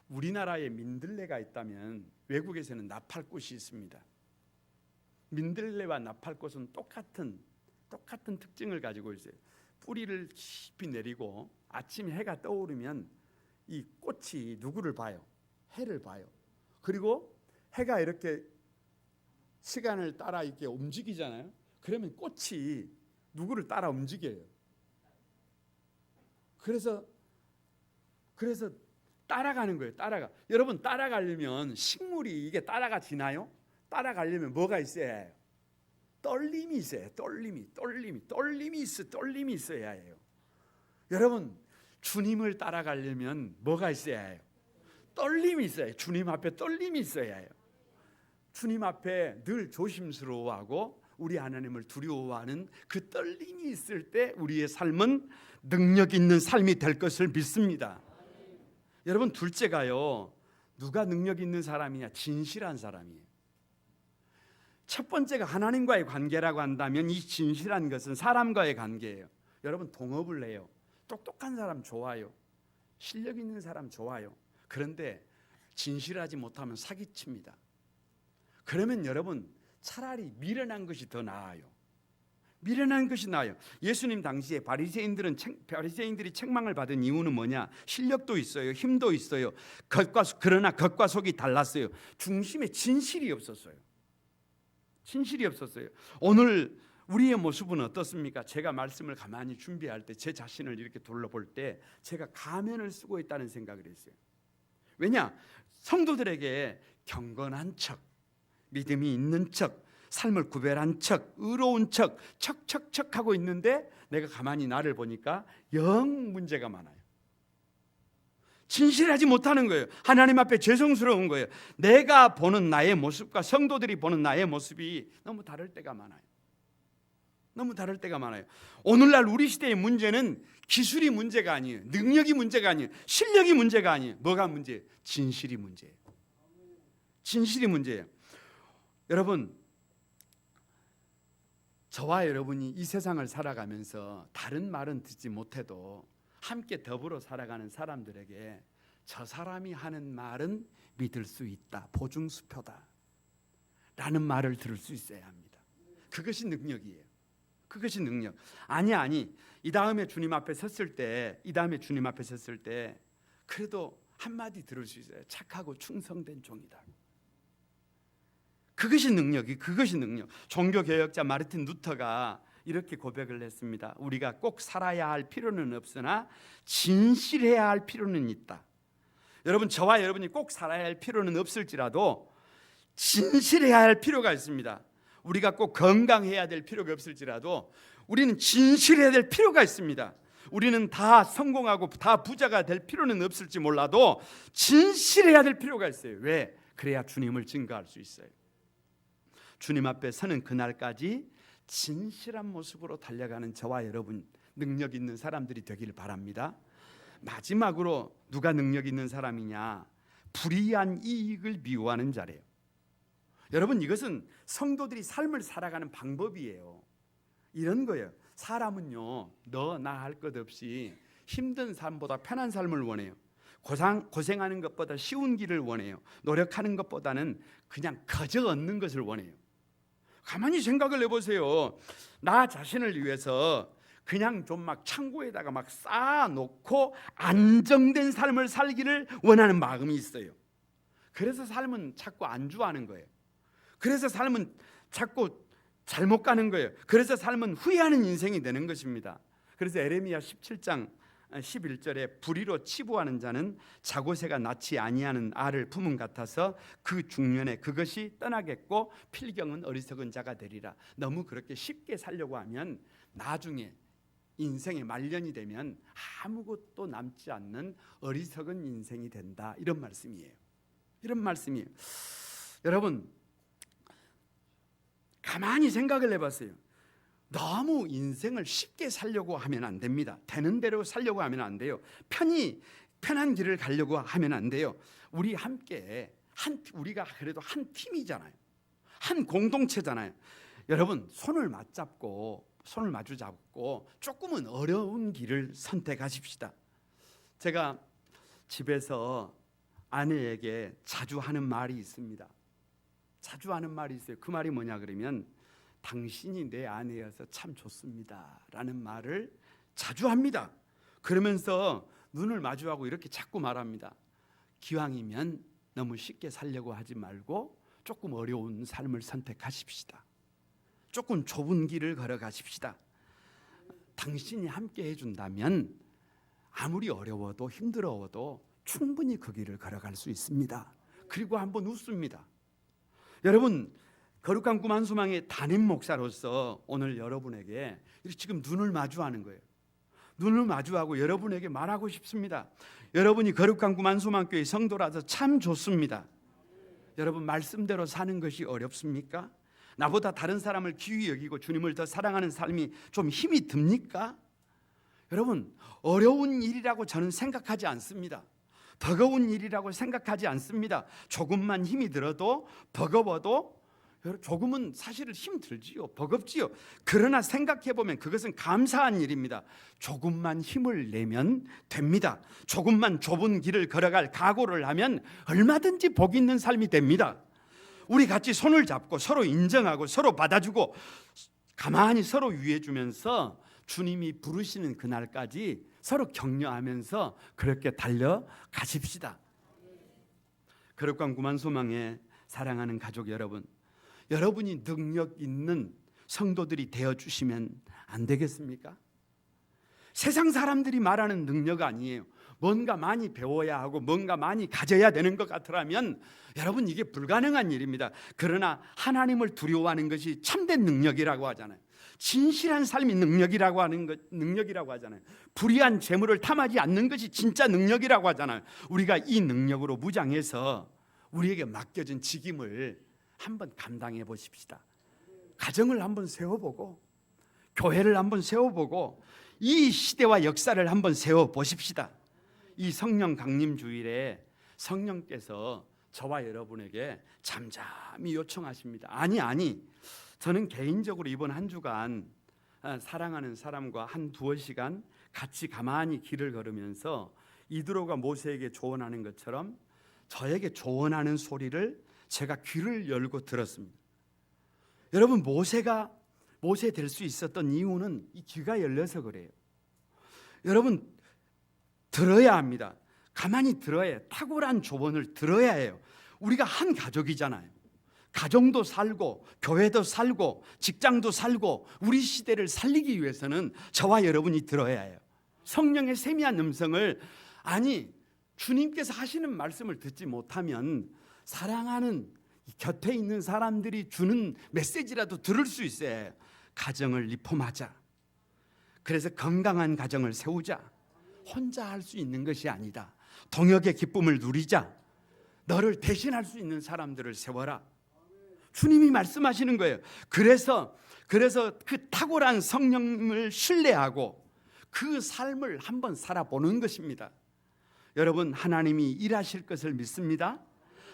우리나라에 민들레가 있다면 외국에서는 나팔꽃이 있습니다. 민들레와 나팔꽃은 똑같은 특징을 가지고 있어요. 뿌리를 깊이 내리고 아침 해가 떠오르면 이 꽃이 누구를 봐요? 해를 봐요. 그리고 해가 이렇게 시간을 따라 이렇게 움직이잖아요. 그러면 꽃이 누구를 따라 움직여요. 그래서 따라가는 거예요. 여러분, 따라가려면 식물이 이게 따라가지나요? 따라가려면 뭐가 있어야 해요? 떨림이 있어요. 떨림이 있어야 해요. 여러분, 주님을 따라가려면 뭐가 있어야 해요? 떨림이 있어야 해요. 주님 앞에 떨림이 있어야 해요. 주님 앞에 늘 조심스러워하고 우리 하나님을 두려워하는 그 떨림이 있을 때 우리의 삶은 능력 있는 삶이 될 것을 믿습니다. 여러분, 둘째가요, 누가 능력 있는 사람이냐? 진실한 사람이에요. 첫 번째가 하나님과의 관계라고 한다면 이 진실한 것은 사람과의 관계예요. 여러분, 동업을 해요. 똑똑한 사람 좋아요. 실력 있는 사람 좋아요. 그런데 진실하지 못하면 사기칩니다. 그러면 여러분, 차라리 미련한 것이 더 나아요. 미련한 것이 나아요. 예수님 당시에 바리새인들이 책망을 받은 이유는 뭐냐? 실력도 있어요, 힘도 있어요. 그러나 겉과 속이 달랐어요. 중심에 진실이 없었어요. 오늘 우리의 모습은 어떻습니까? 제가 말씀을 가만히 준비할 때 제 자신을 이렇게 둘러볼 때 제가 가면을 쓰고 있다는 생각을 했어요. 왜냐? 성도들에게 경건한 척, 믿음이 있는 척, 삶을 구별한 척, 의로운 척, 척척척 하고 있는데 내가 가만히 나를 보니까 영 문제가 많아요. 진실하지 못하는 거예요. 하나님 앞에 죄송스러운 거예요. 내가 보는 나의 모습과 성도들이 보는 나의 모습이 너무 다를 때가 많아요. 오늘날 우리 시대의 문제는 기술이 문제가 아니에요. 능력이 문제가 아니에요. 실력이 문제가 아니에요. 뭐가 문제예요? 진실이 문제예요. 여러분, 저와 여러분이 이 세상을 살아가면서 다른 말은 듣지 못해도 함께 더불어 살아가는 사람들에게 저 사람이 하는 말은 믿을 수 있다, 보증수표다 라는 말을 들을 수 있어야 합니다. 그것이 능력이에요. 아니 이 다음에 주님 앞에 섰을 때 그래도 한마디 들을 수 있어요. 착하고 충성된 종이다. 그것이 능력. 종교개혁자 마르틴 루터가 이렇게 고백을 했습니다. 우리가 꼭 살아야 할 필요는 없으나 진실해야 할 필요는 있다. 여러분, 저와 여러분이 꼭 살아야 할 필요는 없을지라도 진실해야 할 필요가 있습니다. 우리가 꼭 건강해야 될 필요가 없을지라도 우리는 진실해야 될 필요가 있습니다. 우리는 다 성공하고 다 부자가 될 필요는 없을지 몰라도 진실해야 될 필요가 있어요. 왜? 그래야 주님을 증거할 수 있어요. 주님 앞에 서는 그날까지 진실한 모습으로 달려가는 저와 여러분, 능력 있는 사람들이 되기를 바랍니다. 마지막으로 누가 능력 있는 사람이냐? 불의한 이익을 미워하는 자래요. 여러분, 이것은 성도들이 삶을 살아가는 방법이에요. 이런 거예요. 사람은요, 나 할 것 없이 힘든 삶보다 편한 삶을 원해요. 고생하는 것보다 쉬운 길을 원해요. 노력하는 것보다는 그냥 거저 얻는 것을 원해요. 가만히 생각을 해보세요. 나 자신을 위해서 그냥 좀 막 창고에다가 막 쌓아놓고 안정된 삶을 살기를 원하는 마음이 있어요. 그래서 삶은 자꾸 안주하는 거예요. 그래서 삶은 자꾸 잘못 가는 거예요. 그래서 삶은 후회하는 인생이 되는 것입니다. 그래서 에레미야 17장 11절에 불의로 치부하는 자는 자고새가 낳지 아니하는 알을 품은 같아서 그 중년에 그것이 떠나겠고 필경은 어리석은 자가 되리라. 너무 그렇게 쉽게 살려고 하면 나중에 인생의 말년이 되면 아무것도 남지 않는 어리석은 인생이 된다. 이런 말씀이에요. 여러분, 가만히 생각을 해봤어요. 너무 인생을 쉽게 살려고 하면 안 됩니다. 되는 대로 살려고 하면 안 돼요. 편한 길을 가려고 하면 안 돼요. 우리 함께 우리가 그래도 한 팀이잖아요. 한 공동체잖아요. 여러분, 손을 맞잡고 손을 마주 잡고 조금은 어려운 길을 선택하십시다. 제가 집에서 아내에게 자주 하는 말이 있습니다. 자주 하는 말이 있어요. 그 말이 뭐냐 그러면 당신이 내 아내여서 참 좋습니다 라는 말을 자주 합니다. 그러면서 눈을 마주하고 이렇게 자꾸 말합니다. 기왕이면 너무 쉽게 살려고 하지 말고 조금 어려운 삶을 선택하십시다. 조금 좁은 길을 걸어가십시다. 당신이 함께 해준다면 아무리 어려워도 힘들어도 충분히 그 길을 걸어갈 수 있습니다. 그리고 한번 웃습니다. 여러분, 거룩한 꿈 한소망의 담임 목사로서 오늘 여러분에게 지금 눈을 마주하는 거예요. 눈을 마주하고 여러분에게 말하고 싶습니다. 여러분이 거룩한 꿈 한소망교회 성도라서 참 좋습니다. 여러분, 말씀대로 사는 것이 어렵습니까? 나보다 다른 사람을 귀히 여기고 주님을 더 사랑하는 삶이 좀 힘이 듭니까? 여러분, 어려운 일이라고 저는 생각하지 않습니다. 버거운 일이라고 생각하지 않습니다. 조금만 힘이 들어도 버거워도 조금은 사실은 힘들지요. 버겁지요. 그러나 생각해보면 그것은 감사한 일입니다. 조금만 힘을 내면 됩니다. 조금만 좁은 길을 걸어갈 각오를 하면 얼마든지 복 있는 삶이 됩니다. 우리 같이 손을 잡고 서로 인정하고 서로 받아주고 가만히 서로 위해주면서 주님이 부르시는 그날까지 서로 격려하면서 그렇게 달려가십시다. 거룩한 꿈 한소망에 사랑하는 가족 여러분, 여러분이 능력 있는 성도들이 되어주시면 안 되겠습니까? 세상 사람들이 말하는 능력 아니에요. 뭔가 많이 배워야 하고 뭔가 많이 가져야 되는 것 같으라면 여러분, 이게 불가능한 일입니다. 그러나 하나님을 두려워하는 것이 참된 능력이라고 하잖아요. 진실한 삶이 능력이라고 하잖아요. 불의한 재물을 탐하지 않는 것이 진짜 능력이라고 하잖아요. 우리가 이 능력으로 무장해서 우리에게 맡겨진 직임을 한번 감당해 보십시다. 가정을 한번 세워보고 교회를 한번 세워보고 이 시대와 역사를 한번 세워보십시다. 이 성령 강림 주일에 성령께서 저와 여러분에게 잠잠히 요청하십니다. 아니, 저는 개인적으로 이번 한 주간 사랑하는 사람과 한 두어 시간 같이 가만히 길을 걸으면서 이드로가 모세에게 조언하는 것처럼 저에게 조언하는 소리를 제가 귀를 열고 들었습니다. 여러분, 모세 될 수 있었던 이유는 이 귀가 열려서 그래요. 여러분, 들어야 합니다. 가만히 들어야 해요. 탁월한 조언을 들어야 해요. 우리가 한 가족이잖아요. 가정도 살고 교회도 살고 직장도 살고 우리 시대를 살리기 위해서는 저와 여러분이 들어야 해요. 성령의 세미한 음성을, 주님께서 하시는 말씀을 듣지 못하면 사랑하는 곁에 있는 사람들이 주는 메시지라도 들을 수 있어야 해요. 가정을 리폼하자. 그래서 건강한 가정을 세우자. 혼자 할 수 있는 것이 아니다. 동역의 기쁨을 누리자. 너를 대신할 수 있는 사람들을 세워라. 주님이 말씀하시는 거예요. 그래서 그 탁월한 성령을 신뢰하고 그 삶을 한번 살아보는 것입니다. 여러분, 하나님이 일하실 것을 믿습니다.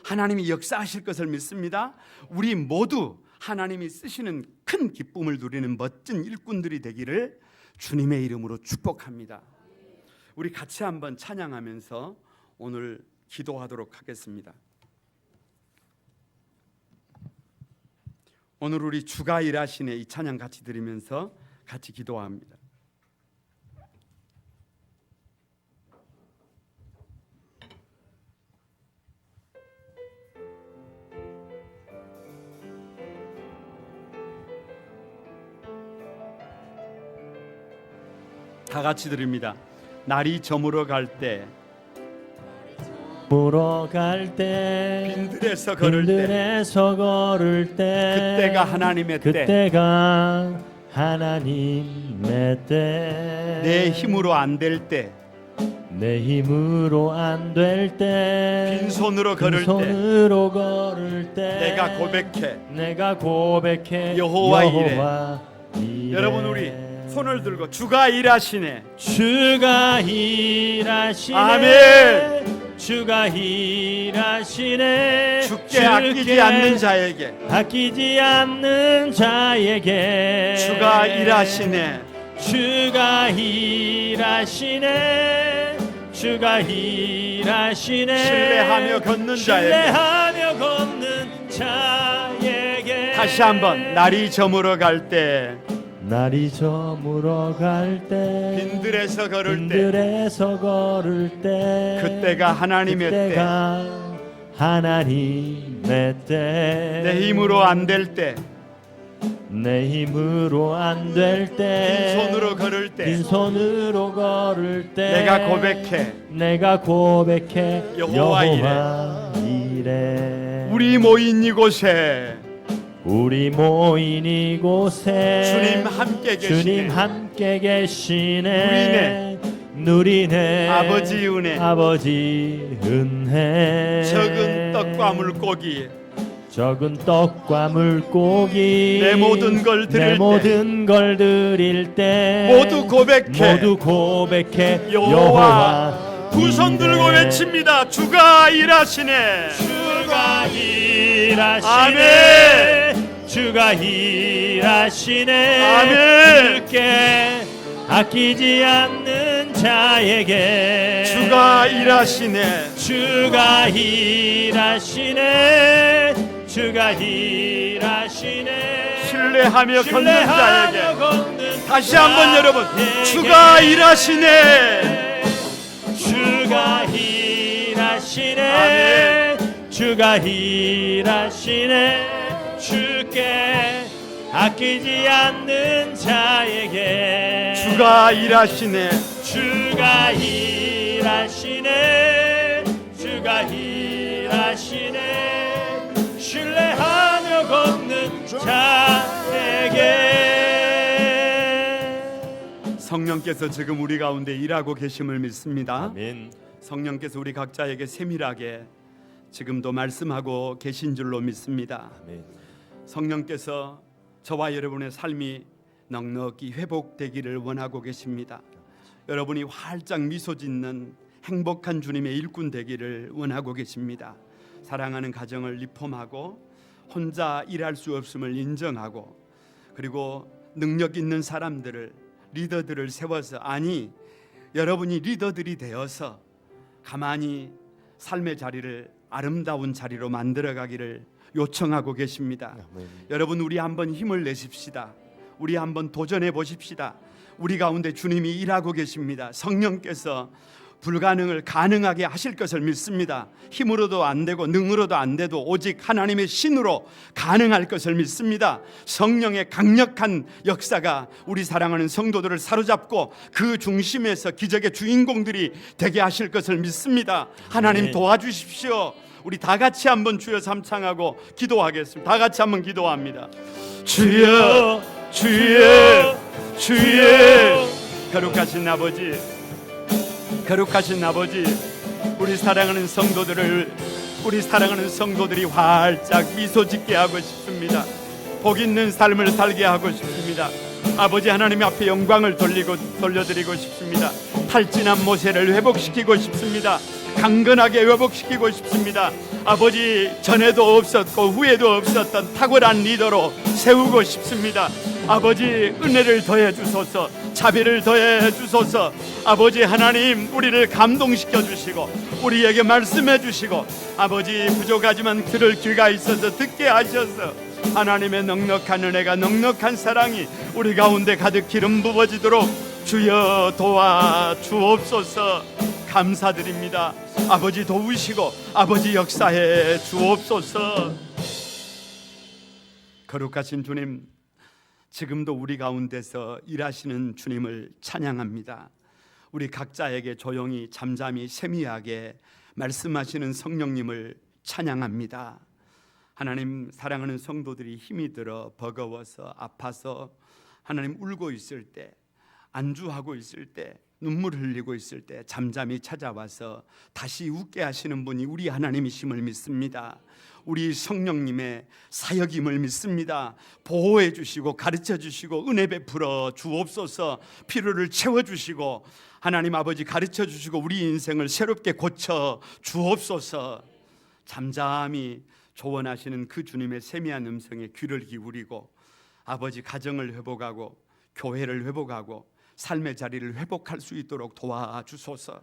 하나님이 역사하실 것을 믿습니다. 우리 모두 하나님이 쓰시는 큰 기쁨을 누리는 멋진 일꾼들이 되기를 주님의 이름으로 축복합니다. 우리 같이 한번 찬양하면서 오늘 기도하도록 하겠습니다. 오늘 우리 주가 일하시네 이 찬양 같이 드리면서 같이 기도합니다. 다 같이 드립니다. 날이 저물어 갈 때, 빈들에서 걸을 때, 그때가 하나님의 때, 내 힘으로 안 될 때, 빈손으로 걸을 때, 내가 고백해 여호와 이래. 여러분, 우리 손을 들고 주가 일하시네. 주가 일하시네. 아멘. 주가 일하시네. 주께 아끼지 않는 자에게 아끼지 않는 자에게 주가 일하시네. 주가 일하시네. 주가 일하시네. 신뢰하며 걷는 자에게 신뢰하며 걷는 자에게 다시 한번 날이 저물어 갈 때 날이 저물어 갈 때 빈들에서 걸을 때 빈들에서 걸을 때 그때가 하나님의 때 그때가 하나님의 때 내 힘으로 안 될 때 내 힘으로 안 될 때 빈손으로 걸을 때 빈손으로 걸을 때 내가 고백해 여호와 이래 우리 모인 이곳에 우리 모인 이곳에 주님 함께 계시네. 주님 함께 계시네. 누리네 아버지 은혜 아버지 은혜 적은 떡과 물고기 적은 떡과 물고기 내 모든 걸 드릴 내 때 모든 걸 드릴 때 모두 고백해 여호와 두 손 들고 외칩니다. 주가 일하시네. 주가 일하시네. 아멘. 주가 일하시네. 아멘. 주께 아끼지 않는 자에게 주가 일하시네. 주가 일하시네. 주가 일하시네. 신뢰하며 걷는 자에게 걷는 다시 한번 여러분 주가 일하시네. 주가 일하시네. 아멘. 주가 일하시네. 주께 아끼지 않는 자에게 주가 일하시네. 주가 일하시네. 주가 일하시네. 신뢰하며 걷는 자에게 성령께서 지금 우리 가운데 일하고 계심을 믿습니다. 아멘. 성령께서 우리 각자에게 세밀하게 지금도 말씀하고 계신 줄로 믿습니다. 아멘. 성령께서 저와 여러분의 삶이 넉넉히 회복되기를 원하고 계십니다. 여러분이 활짝 미소 짓는 행복한 주님의 일꾼 되기를 원하고 계십니다. 사랑하는 가정을 리폼하고 혼자 일할 수 없음을 인정하고 그리고 능력 있는 사람들을 리더들을 세워서 여러분이 리더들이 되어서 가만히 삶의 자리를 아름다운 자리로 만들어가기를 요청하고 계십니다. 아멘. 여러분 우리 한번 힘을 내십시다. 우리 한번 도전해 보십시다. 우리 가운데 주님이 일하고 계십니다. 성령께서 불가능을 가능하게 하실 것을 믿습니다. 힘으로도 안 되고 능으로도 안 돼도 오직 하나님의 신으로 가능할 것을 믿습니다. 성령의 강력한 역사가 우리 사랑하는 성도들을 사로잡고 그 중심에서 기적의 주인공들이 되게 하실 것을 믿습니다. 하나님 도와주십시오. 우리 다 같이 한번 주여 삼창하고 기도하겠습니다. 다 같이 한번 기도합니다. 주여 주여 주여 거룩하신 아버지, 거룩하신 아버지, 우리 사랑하는 성도들이 활짝 미소 짓게 하고 싶습니다. 복 있는 삶을 살게 하고 싶습니다. 아버지 하나님 앞에 영광을 돌려드리고 싶습니다. 탈진한 모세를 회복시키고 싶습니다. 강건하게 회복시키고 싶습니다. 아버지 전에도 없었고 후에도 없었던 탁월한 리더로 세우고 싶습니다. 아버지 은혜를 더해 주소서, 자비를 더해 주소서. 아버지 하나님 우리를 감동시켜 주시고 우리에게 말씀해 주시고 아버지 부족하지만 들을 귀가 있어서 듣게 하셔서 하나님의 넉넉한 은혜가 넉넉한 사랑이 우리 가운데 가득 기름 부어지도록 주여 도와 주옵소서. 감사드립니다. 아버지 도우시고 아버지 역사해 주옵소서. 거룩하신 주님, 지금도 우리 가운데서 일하시는 주님을 찬양합니다. 우리 각자에게 조용히 잠잠히 세미하게 말씀하시는 성령님을 찬양합니다. 하나님, 사랑하는 성도들이 힘이 들어 버거워서 아파서 하나님 울고 있을 때 안주하고 있을 때, 눈물 흘리고 있을 때 잠잠히 찾아와서 다시 웃게 하시는 분이 우리 하나님이심을 믿습니다. 우리 성령님의 사역임을 믿습니다. 보호해 주시고 가르쳐 주시고 은혜 베풀어 주옵소서. 필요를 채워 주시고 하나님 아버지 가르쳐 주시고 우리 인생을 새롭게 고쳐 주옵소서. 잠잠히 조언하시는 그 주님의 세미한 음성에 귀를 기울이고 아버지 가정을 회복하고 교회를 회복하고 삶의 자리를 회복할 수 있도록 도와주소서.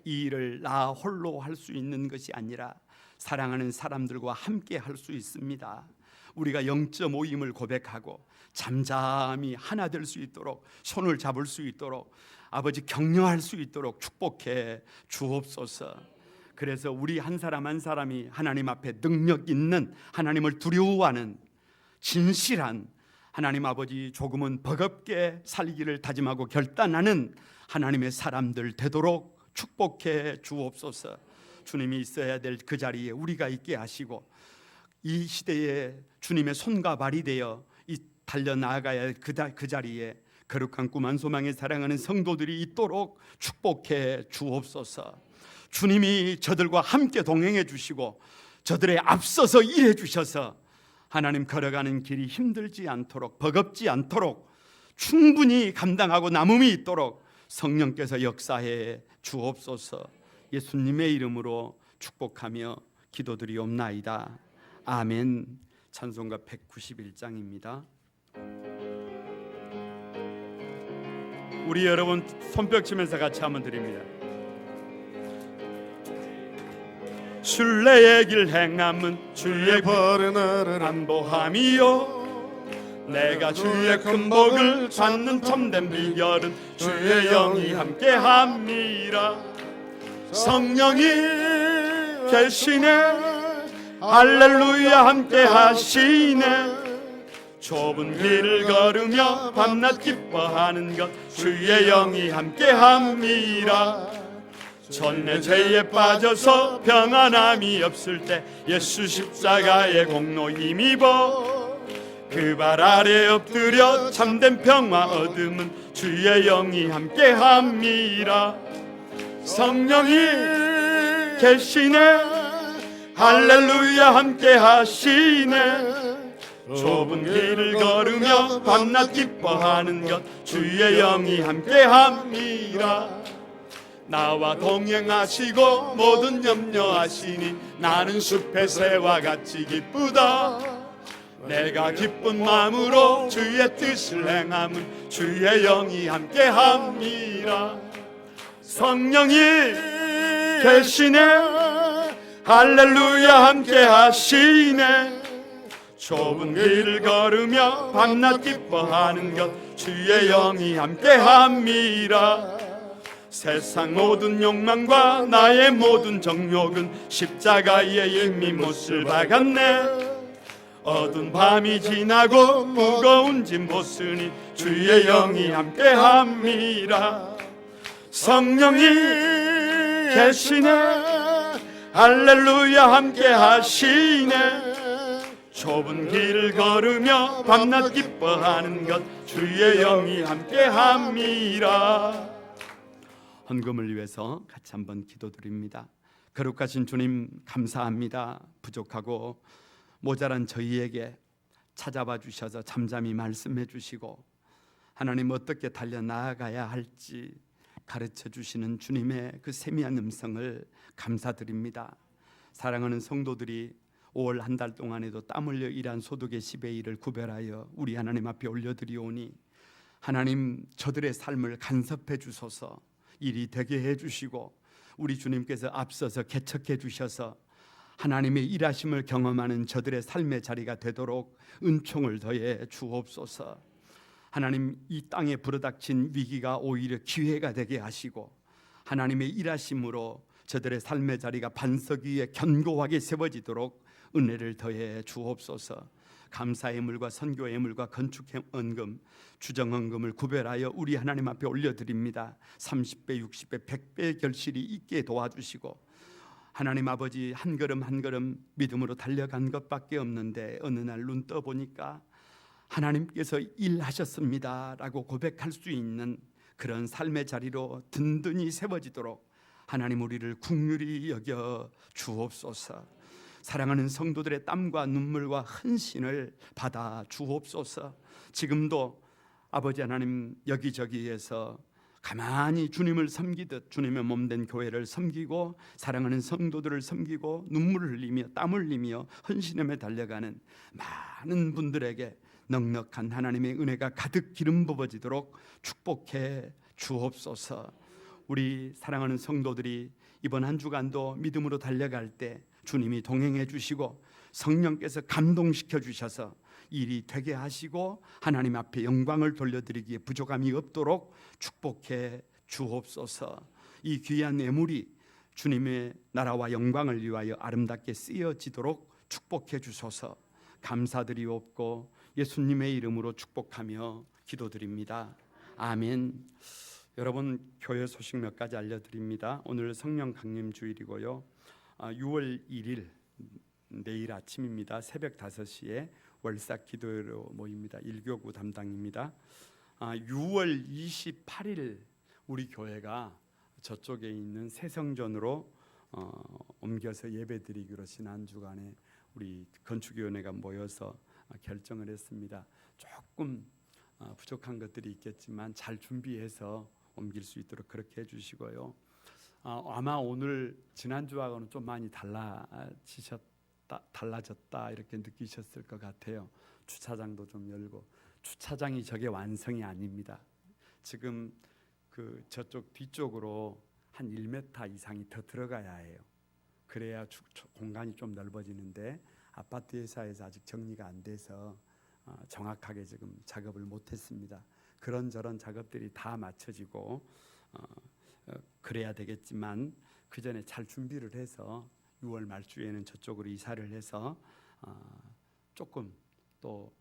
이 일을 나 홀로 할 수 있는 것이 아니라 사랑하는 사람들과 함께 할 수 있습니다. 우리가 0.5임을 고백하고 잠잠히 하나 될 수 있도록, 손을 잡을 수 있도록, 아버지 격려할 수 있도록 축복해 주옵소서. 그래서 우리 한 사람 한 사람이 하나님 앞에 능력 있는, 하나님을 두려워하는 진실한, 하나님 아버지 조금은 버겁게 살기를 다짐하고 결단하는 하나님의 사람들 되도록 축복해 주옵소서. 주님이 있어야 될 그 자리에 우리가 있게 하시고 이 시대에 주님의 손과 발이 되어 달려나가야 할 그 자리에 거룩한 꿈 한 소망에 사랑하는 성도들이 있도록 축복해 주옵소서. 주님이 저들과 함께 동행해 주시고 저들의 앞서서 일해 주셔서 하나님 걸어가는 길이 힘들지 않도록, 버겁지 않도록, 충분히 감당하고 남음이 있도록 성령께서 역사해 주옵소서. 예수님의 이름으로 축복하며 기도드리옵나이다. 아멘. 찬송가 191장입니다. 우리 여러분 손뼉 치면서 같이 한번 드립니다. 순례의 길 행함은 주의 벌은 나를 안보함이요, 내가 주의 큰 복을 찾는 참된 비결은 주의 영이 함께함이라. 성령이 계시네, 할렐루야 함께하시네. 좁은 길을 걸으며 밤낮 기뻐하는 것 주의 영이 함께함이라. 전내 죄에 빠져서 평안함이 없을 때 예수 십자가의 공로 힘입어 그 발 아래 엎드려 참된 평화 얻음은 주의 영이 함께함이라. 성령이 계시네, 할렐루야 함께하시네. 좁은 길을 걸으며 밤낮 기뻐하는 것 주의 영이 함께함이라. 나와 동행하시고 모든 염려하시니 나는 숲의 새와 같이 기쁘다. 내가 기쁜 마음으로 주의 뜻을 행함은 주의 영이 함께함이라. 성령이 계시네, 할렐루야 함께하시네. 좁은 길을 걸으며 밤낮 기뻐하는 것 주의 영이 함께함이라. 세상 모든 욕망과 나의 모든 정욕은 십자가에 이미 못을 박았네. 어두운 밤이 지나고 무거운 짐 벗으니 주의 영이 함께함이라. 성령이 계시네, 할렐루야 함께하시네. 좁은 길을 걸으며 밤낮 기뻐하는 것 주의 영이 함께함이라. 헌금을 위해서 같이 한번 기도드립니다. 거룩하신 주님 감사합니다. 부족하고 모자란 저희에게 찾아봐 주셔서 잠잠히 말씀해 주시고 하나님 어떻게 달려나가야 할지 가르쳐 주시는 주님의 그 세미한 음성을 감사드립니다. 사랑하는 성도들이 5월 한 달 동안에도 땀 흘려 일한 소득의 10의 1을 구별하여 우리 하나님 앞에 올려드리오니 하나님 저들의 삶을 간섭해 주소서. 일이 되게 해주시고 우리 주님께서 앞서서 개척해 주셔서 하나님의 일하심을 경험하는 저들의 삶의 자리가 되도록 은총을 더해 주옵소서. 하나님 이 땅에 불어닥친 위기가 오히려 기회가 되게 하시고 하나님의 일하심으로 저들의 삶의 자리가 반석 위에 견고하게 세워지도록 은혜를 더해 주옵소서. 감사의 물과 선교의 물과 건축의 헌금, 주정헌금을 구별하여 우리 하나님 앞에 올려드립니다. 30배, 60배, 100배의 결실이 있게 도와주시고 하나님 아버지 한 걸음 한 걸음 믿음으로 달려간 것밖에 없는데 어느 날 눈 떠보니까 하나님께서 일하셨습니다 라고 고백할 수 있는 그런 삶의 자리로 든든히 세워지도록 하나님 우리를 긍휼히 여겨 주옵소서. 사랑하는 성도들의 땀과 눈물과 헌신을 받아 주옵소서. 지금도 아버지 하나님 여기저기에서 가만히 주님을 섬기듯 주님의 몸된 교회를 섬기고 사랑하는 성도들을 섬기고 눈물을 흘리며 땀 흘리며 헌신함에 달려가는 많은 분들에게 넉넉한 하나님의 은혜가 가득 기름 부어지도록 축복해 주옵소서. 우리 사랑하는 성도들이 이번 한 주간도 믿음으로 달려갈 때 주님이 동행해 주시고 성령께서 감동시켜 주셔서 일이 되게 하시고 하나님 앞에 영광을 돌려드리기에 부족함이 없도록 축복해 주옵소서. 이 귀한 예물이 주님의 나라와 영광을 위하여 아름답게 쓰여지도록 축복해 주소서. 감사드리옵고 예수님의 이름으로 축복하며 기도드립니다. 아멘. 여러분, 교회 소식 몇 가지 알려드립니다. 오늘 성령 강림 주일이고요. 6월 1일 내일 아침입니다. 새벽 5시에 월삭 기도회로 모입니다. 1교구 담당입니다. 6월 28일 우리 교회가 저쪽에 있는 새성전으로 옮겨서 예배드리기로 지난주간에 우리 건축위원회가 모여서 결정을 했습니다. 조금 부족한 것들이 있겠지만 잘 준비해서 옮길 수 있도록 그렇게 해주시고요. 아마 오늘 지난주하고는 좀 많이 달라졌다 이렇게 느끼셨을 것 같아요. 주차장도 좀 열고, 주차장이 저게 완성이 아닙니다. 지금 그 저쪽 뒤쪽으로 한 1m 이상이 더 들어가야 해요. 그래야 공간이 좀 넓어지는데 아파트 회사에서 아직 정리가 안 돼서 정확하게 지금 작업을 못했습니다. 그런저런 작업들이 다 맞춰지고 그래야 되겠지만 그 전에 잘 준비를 해서 6월 말주에는 저쪽으로 이사를 해서 조금 또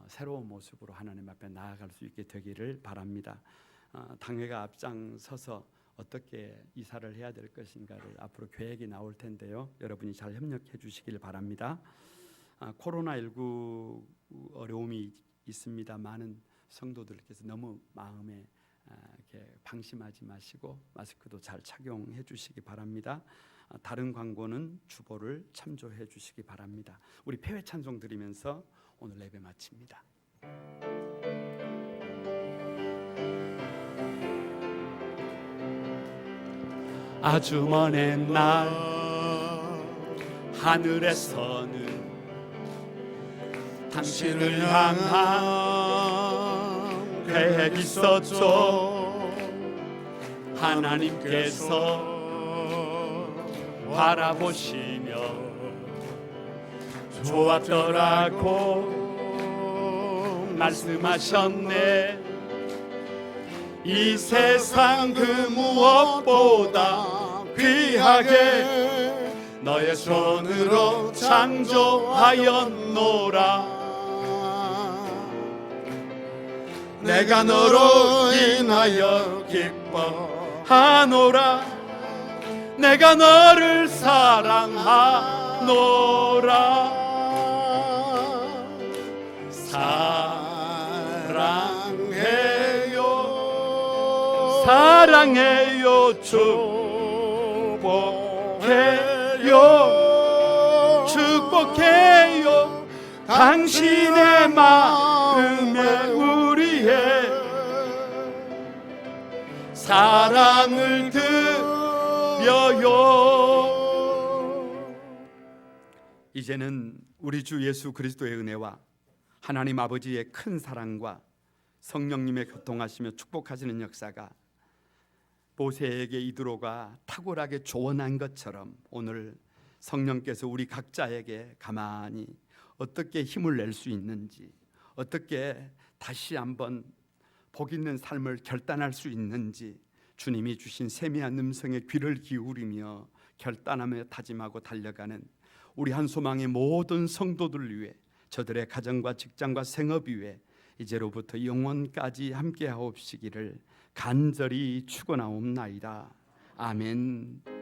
새로운 모습으로 하나님 앞에 나아갈 수 있게 되기를 바랍니다. 당회가 앞장서서 어떻게 이사를 해야 될 것인가를 앞으로 계획이 나올 텐데요. 여러분이 잘 협력해 주시길 바랍니다. 코로나19 어려움이 있습니다. 많은 성도들께서 너무 마음에 이렇게 방심하지 마시고 마스크도 잘 착용해 주시기 바랍니다. 다른 광고는 주보를 참조해 주시기 바랍니다. 우리 폐회 찬송 드리면서 오늘 예배 마칩니다. 아주 먼 옛날 하늘에서는 당신을 향한 계획이 있었죠. 하나님께서 바라보시며 좋았더라고 말씀하셨네. 이 세상 그 무엇보다 귀하게 너의 손으로 창조하였노라. 내가 너로 인하여 기뻐하노라. 내가 너를 사랑하노라. 사랑해요, 축복해요, 축복해요. 당신의 마음에 우리의 사랑을 드려요. 이제는 우리 주 예수 그리스도의 은혜와 하나님 아버지의 큰 사랑과 성령님의 교통하시며 축복하시는 역사가 모세에게 이드로가 탁월하게 조언한 것처럼 오늘 성령께서 우리 각자에게 가만히 어떻게 힘을 낼 수 있는지, 어떻게 다시 한번 복 있는 삶을 결단할 수 있는지 주님이 주신 세미한 음성에 귀를 기울이며 결단하며 다짐하고 달려가는 우리 한소망의 모든 성도들을 위해, 저들의 가정과 직장과 생업 위에 이제로부터 영원까지 함께하옵시기를 간절히 축원하옵나이다. 아멘.